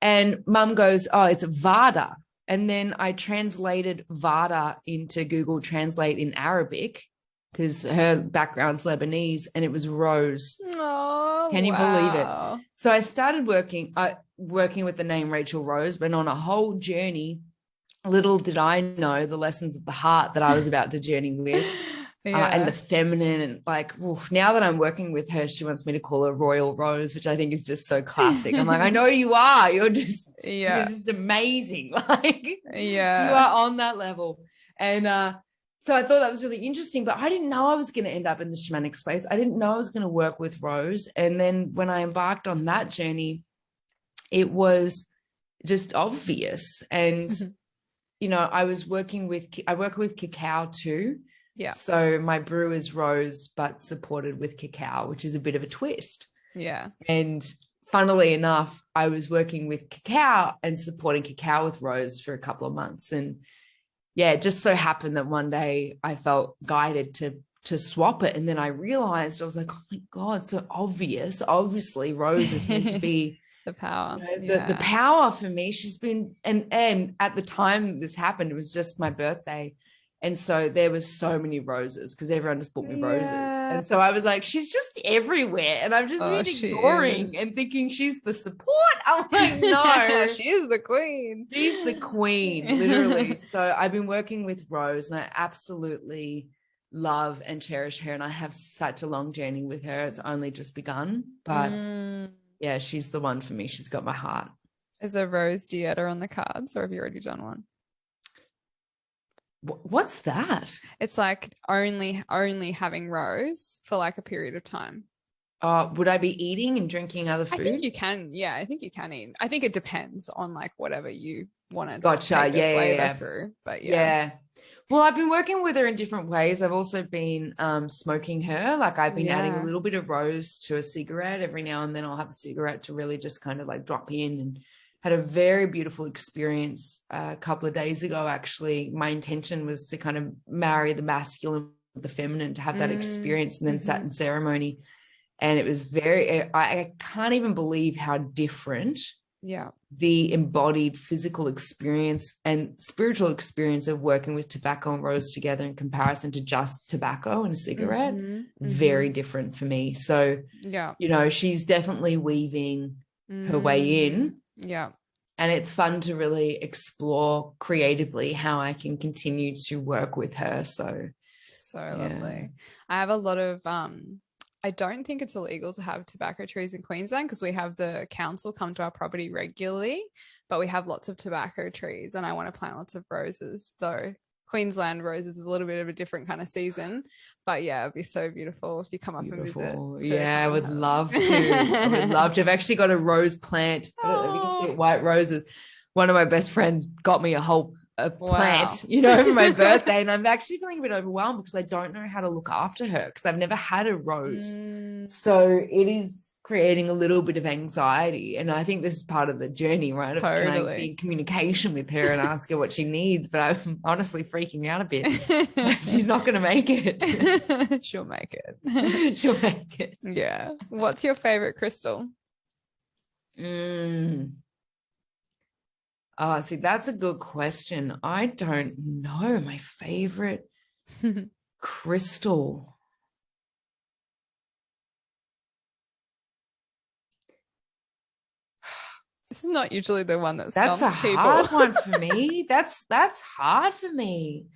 And mum goes, oh, it's Vada. And then I translated Vada into Google Translate in Arabic because her background's Lebanese, and it was Rose. Oh, can you believe it? So I started working with the name Rachel Rose, went on a whole journey. Little did I know the lessons of the heart that I was about to journey with. And the feminine, and like, now that I'm working with her, she wants me to call her Royal Rose, which I think is just so classic. I'm like, I know you are. You're just amazing. Like, you are on that level. And so I thought that was really interesting, but I didn't know I was going to end up in the shamanic space. I didn't know I was going to work with Rose. And then when I embarked on that journey, it was just obvious. And, I work with cacao too. Yeah. So my brew is Rose, but supported with cacao, which is a bit of a twist. Yeah. And funnily enough, I was working with cacao and supporting cacao with Rose for a couple of months. And yeah, it just so happened that one day I felt guided to swap it. And then I realized, I was like, oh my God, so obvious. Obviously, Rose is meant to be the power. The power for me. She's been, and at the time this happened, it was just my birthday. And so there was so many roses because everyone just bought me roses. And so I was like, she's just everywhere. And I'm just ignoring and thinking she's the support. I'm like, no. She's the queen. She's the queen, literally. So I've been working with Rose, and I absolutely love and cherish her. And I have such a long journey with her. It's only just begun. But yeah, she's the one for me. She's got my heart. Is a Rose Dieta on the cards, or have you already done one? What's that? It's like only having Rose for like a period of time. Would I be eating and drinking other food? I think you can. Yeah, I think you can eat. I think it depends on like whatever you want to take the flavor through. But yeah. Well, I've been working with her in different ways. I've also been smoking her. Like I've been adding a little bit of Rose to a cigarette. Every now and then I'll have a cigarette to really just kind of like drop in, and had a very beautiful experience a couple of days ago. Actually, my intention was to kind of marry the masculine with the feminine, to have that experience, and then sat in ceremony. And it was I can't even believe how different the embodied physical experience and spiritual experience of working with tobacco and Rose together in comparison to just tobacco and a cigarette. Very different for me. So, she's definitely weaving her way in. Yeah. And it's fun to really explore creatively how I can continue to work with her. So lovely. I have a lot of, I don't think it's illegal to have tobacco trees in Queensland because we have the council come to our property regularly, but we have lots of tobacco trees, and I want to plant lots of roses. So Queensland roses is a little bit of a different kind of season, but yeah, it'd be so beautiful if you come up and visit. Yeah, I would love to. I would love to. I've actually got a rose plant. I don't know if you can see it, white roses. One of my best friends got me a whole plant, for my birthday, and I'm actually feeling a bit overwhelmed because I don't know how to look after her because I've never had a rose. So it is creating a little bit of anxiety, and I think this is part of the journey, right? Of can I be in communication with her and ask her what she needs, but I'm honestly freaking out a bit. She's not going to make it. She'll make it. She'll make it. Yeah. What's your favorite crystal? Oh, see, that's a good question. I don't know my favorite crystal. This is not usually the one that That's stumps a people. hard one for me. That's hard for me.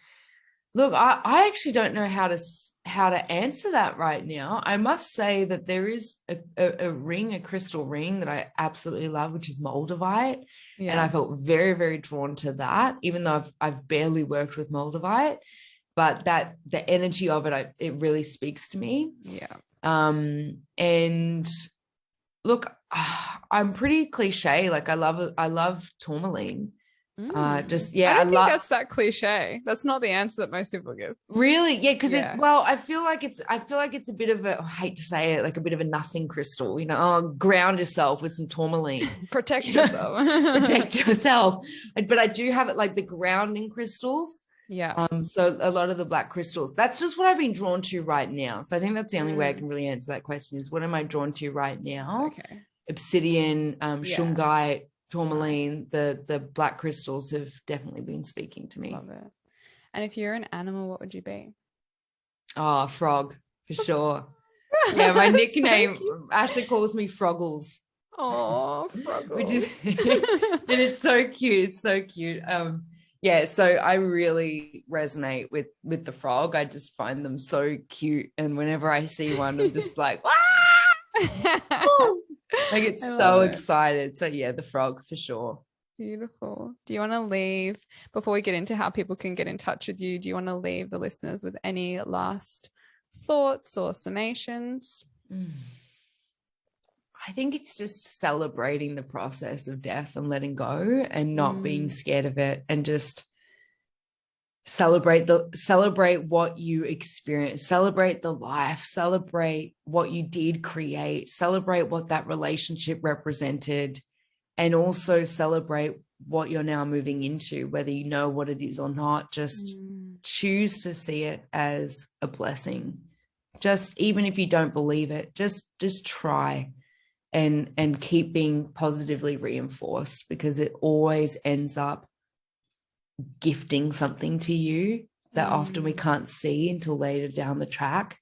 Look, I actually don't know how to answer that right now. I must say that there is a crystal ring that I absolutely love, which is moldavite. Yeah. And I felt very, very drawn to that, even though I've barely worked with moldavite, but that the energy of it, it really speaks to me. Yeah. And look, I'm pretty cliche. Like I love tourmaline. I don't think that's that cliche. That's not the answer that most people give. Really? Yeah, because I feel like it's a bit of I hate to say it, like a bit of a nothing crystal, ground yourself with some tourmaline. Protect yourself. Protect yourself. But I do have it like the grounding crystals. Yeah. So a lot of the black crystals, that's just what I've been drawn to right now. So I think that's the only way I can really answer that question is what am I drawn to right now? It's okay. Obsidian, shungite, tourmaline, the black crystals have definitely been speaking to me. Love it. And if you're an animal, what would you be? Oh, frog, for sure. Yeah, my nickname, Ashley calls me Froggles. Oh, Froggles. Which is, and it's so cute. It's so cute. Yeah, so I really resonate with the frog. I just find them so cute. And whenever I see one, I'm just like, I get so excited. So yeah, the frog for sure. Beautiful. Do you want to leave, before we get into how people can get in touch with you, do you want to leave the listeners with any last thoughts or summations? I think it's just celebrating the process of death and letting go and not being scared of it, and just celebrate what you experience, celebrate the life, celebrate what you did create, celebrate what that relationship represented, and also celebrate what you're now moving into, whether you know what it is or not. Just choose to see it as a blessing. Just even if you don't believe it, just try and keep being positively reinforced, because it always ends up gifting something to you that often we can't see until later down the track.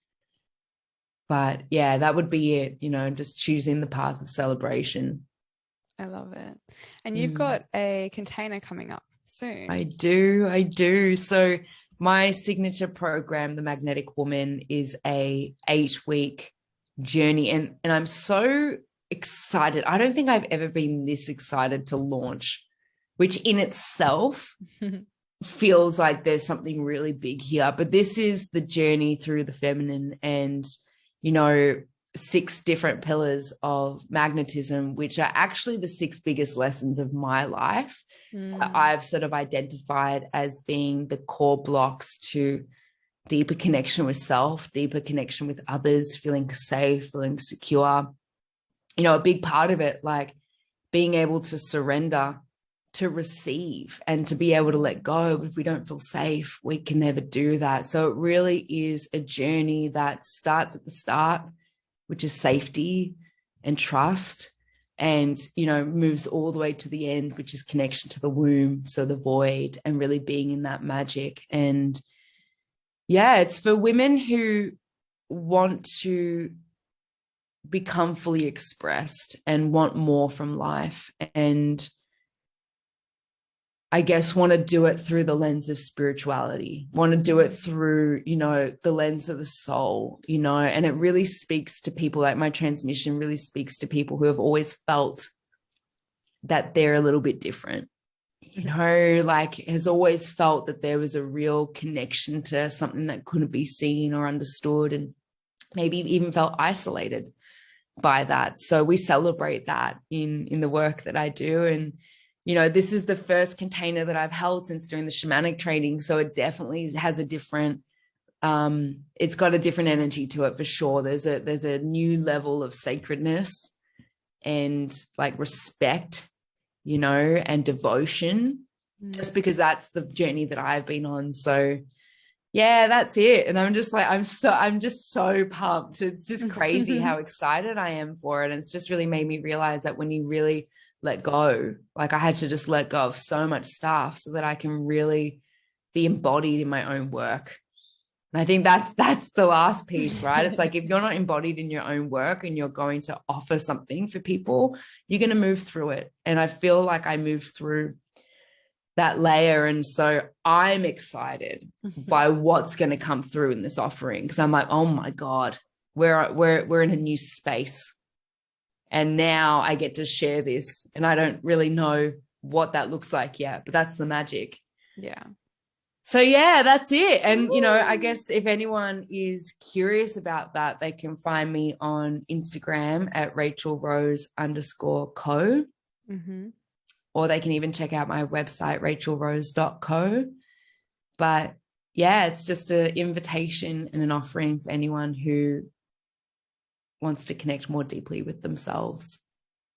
But yeah, that would be it, just choosing the path of celebration. I love it. And you've got a container coming up soon. I do. So my signature program, The Magnetic Woman, is a 8-week journey. And I'm so excited. I don't think I've ever been this excited to launch, which in itself feels like there's something really big here. But this is the journey through the feminine and, 6 different pillars of magnetism, which are actually the 6 biggest lessons of my life. I've sort of identified as being the core blocks to deeper connection with self, deeper connection with others, feeling safe, feeling secure. A big part of it, like being able to surrender, to receive, and to be able to let go. But if we don't feel safe, we can never do that. So it really is a journey that starts at the start, which is safety and trust, and, moves all the way to the end, which is connection to the womb. So the void, and really being in that magic. And yeah, it's for women who want to become fully expressed and want more from life, and I guess want to do it through the lens of spirituality, want to do it through, the lens of the soul, and it really speaks to people. Like my transmission really speaks to people who have always felt that they're a little bit different, like has always felt that there was a real connection to something that couldn't be seen or understood, and maybe even felt isolated by that. So we celebrate that in the work that I do. And this is the first container that I've held since doing the shamanic training. So it definitely has a different, it's got a different energy to it for sure. There's a new level of sacredness and like respect, and devotion, just because that's the journey that I've been on. So yeah, that's it. And I'm just like, I'm just so pumped. It's just crazy how excited I am for it. And it's just really made me realize that when you really let go, like I had to just let go of so much stuff so that I can really be embodied in my own work. And I think that's the last piece, right? It's like if you're not embodied in your own work and you're going to offer something for people, you're going to move through it. And I feel like I moved through that layer. And so I'm excited by what's going to come through in this offering, because I'm like, oh my God, we're in a new space. And now I get to share this, and I don't really know what that looks like yet, but that's the magic. Yeah. So yeah, that's it. And, you know, I guess if anyone is curious about that, they can find me on Instagram at rachelrose_co. Or they can even check out my website, rachelrose.co. But yeah, it's just an invitation and an offering for anyone who wants to connect more deeply with themselves.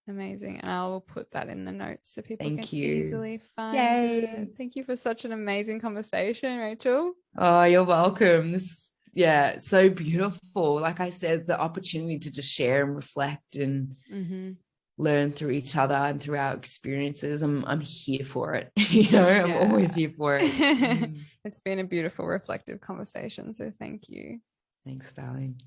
Amazing. And I'll put that in the notes so people can you. easily find Yay. it. Thank you for such an amazing conversation, Rachel. Oh, you're welcome. Yeah, so beautiful. Like I said, the opportunity to just share and reflect and learn through each other and through our experiences. I'm here for it. You know, I'm always here for it. It's been a beautiful, reflective conversation. So thank you. Thanks, darling.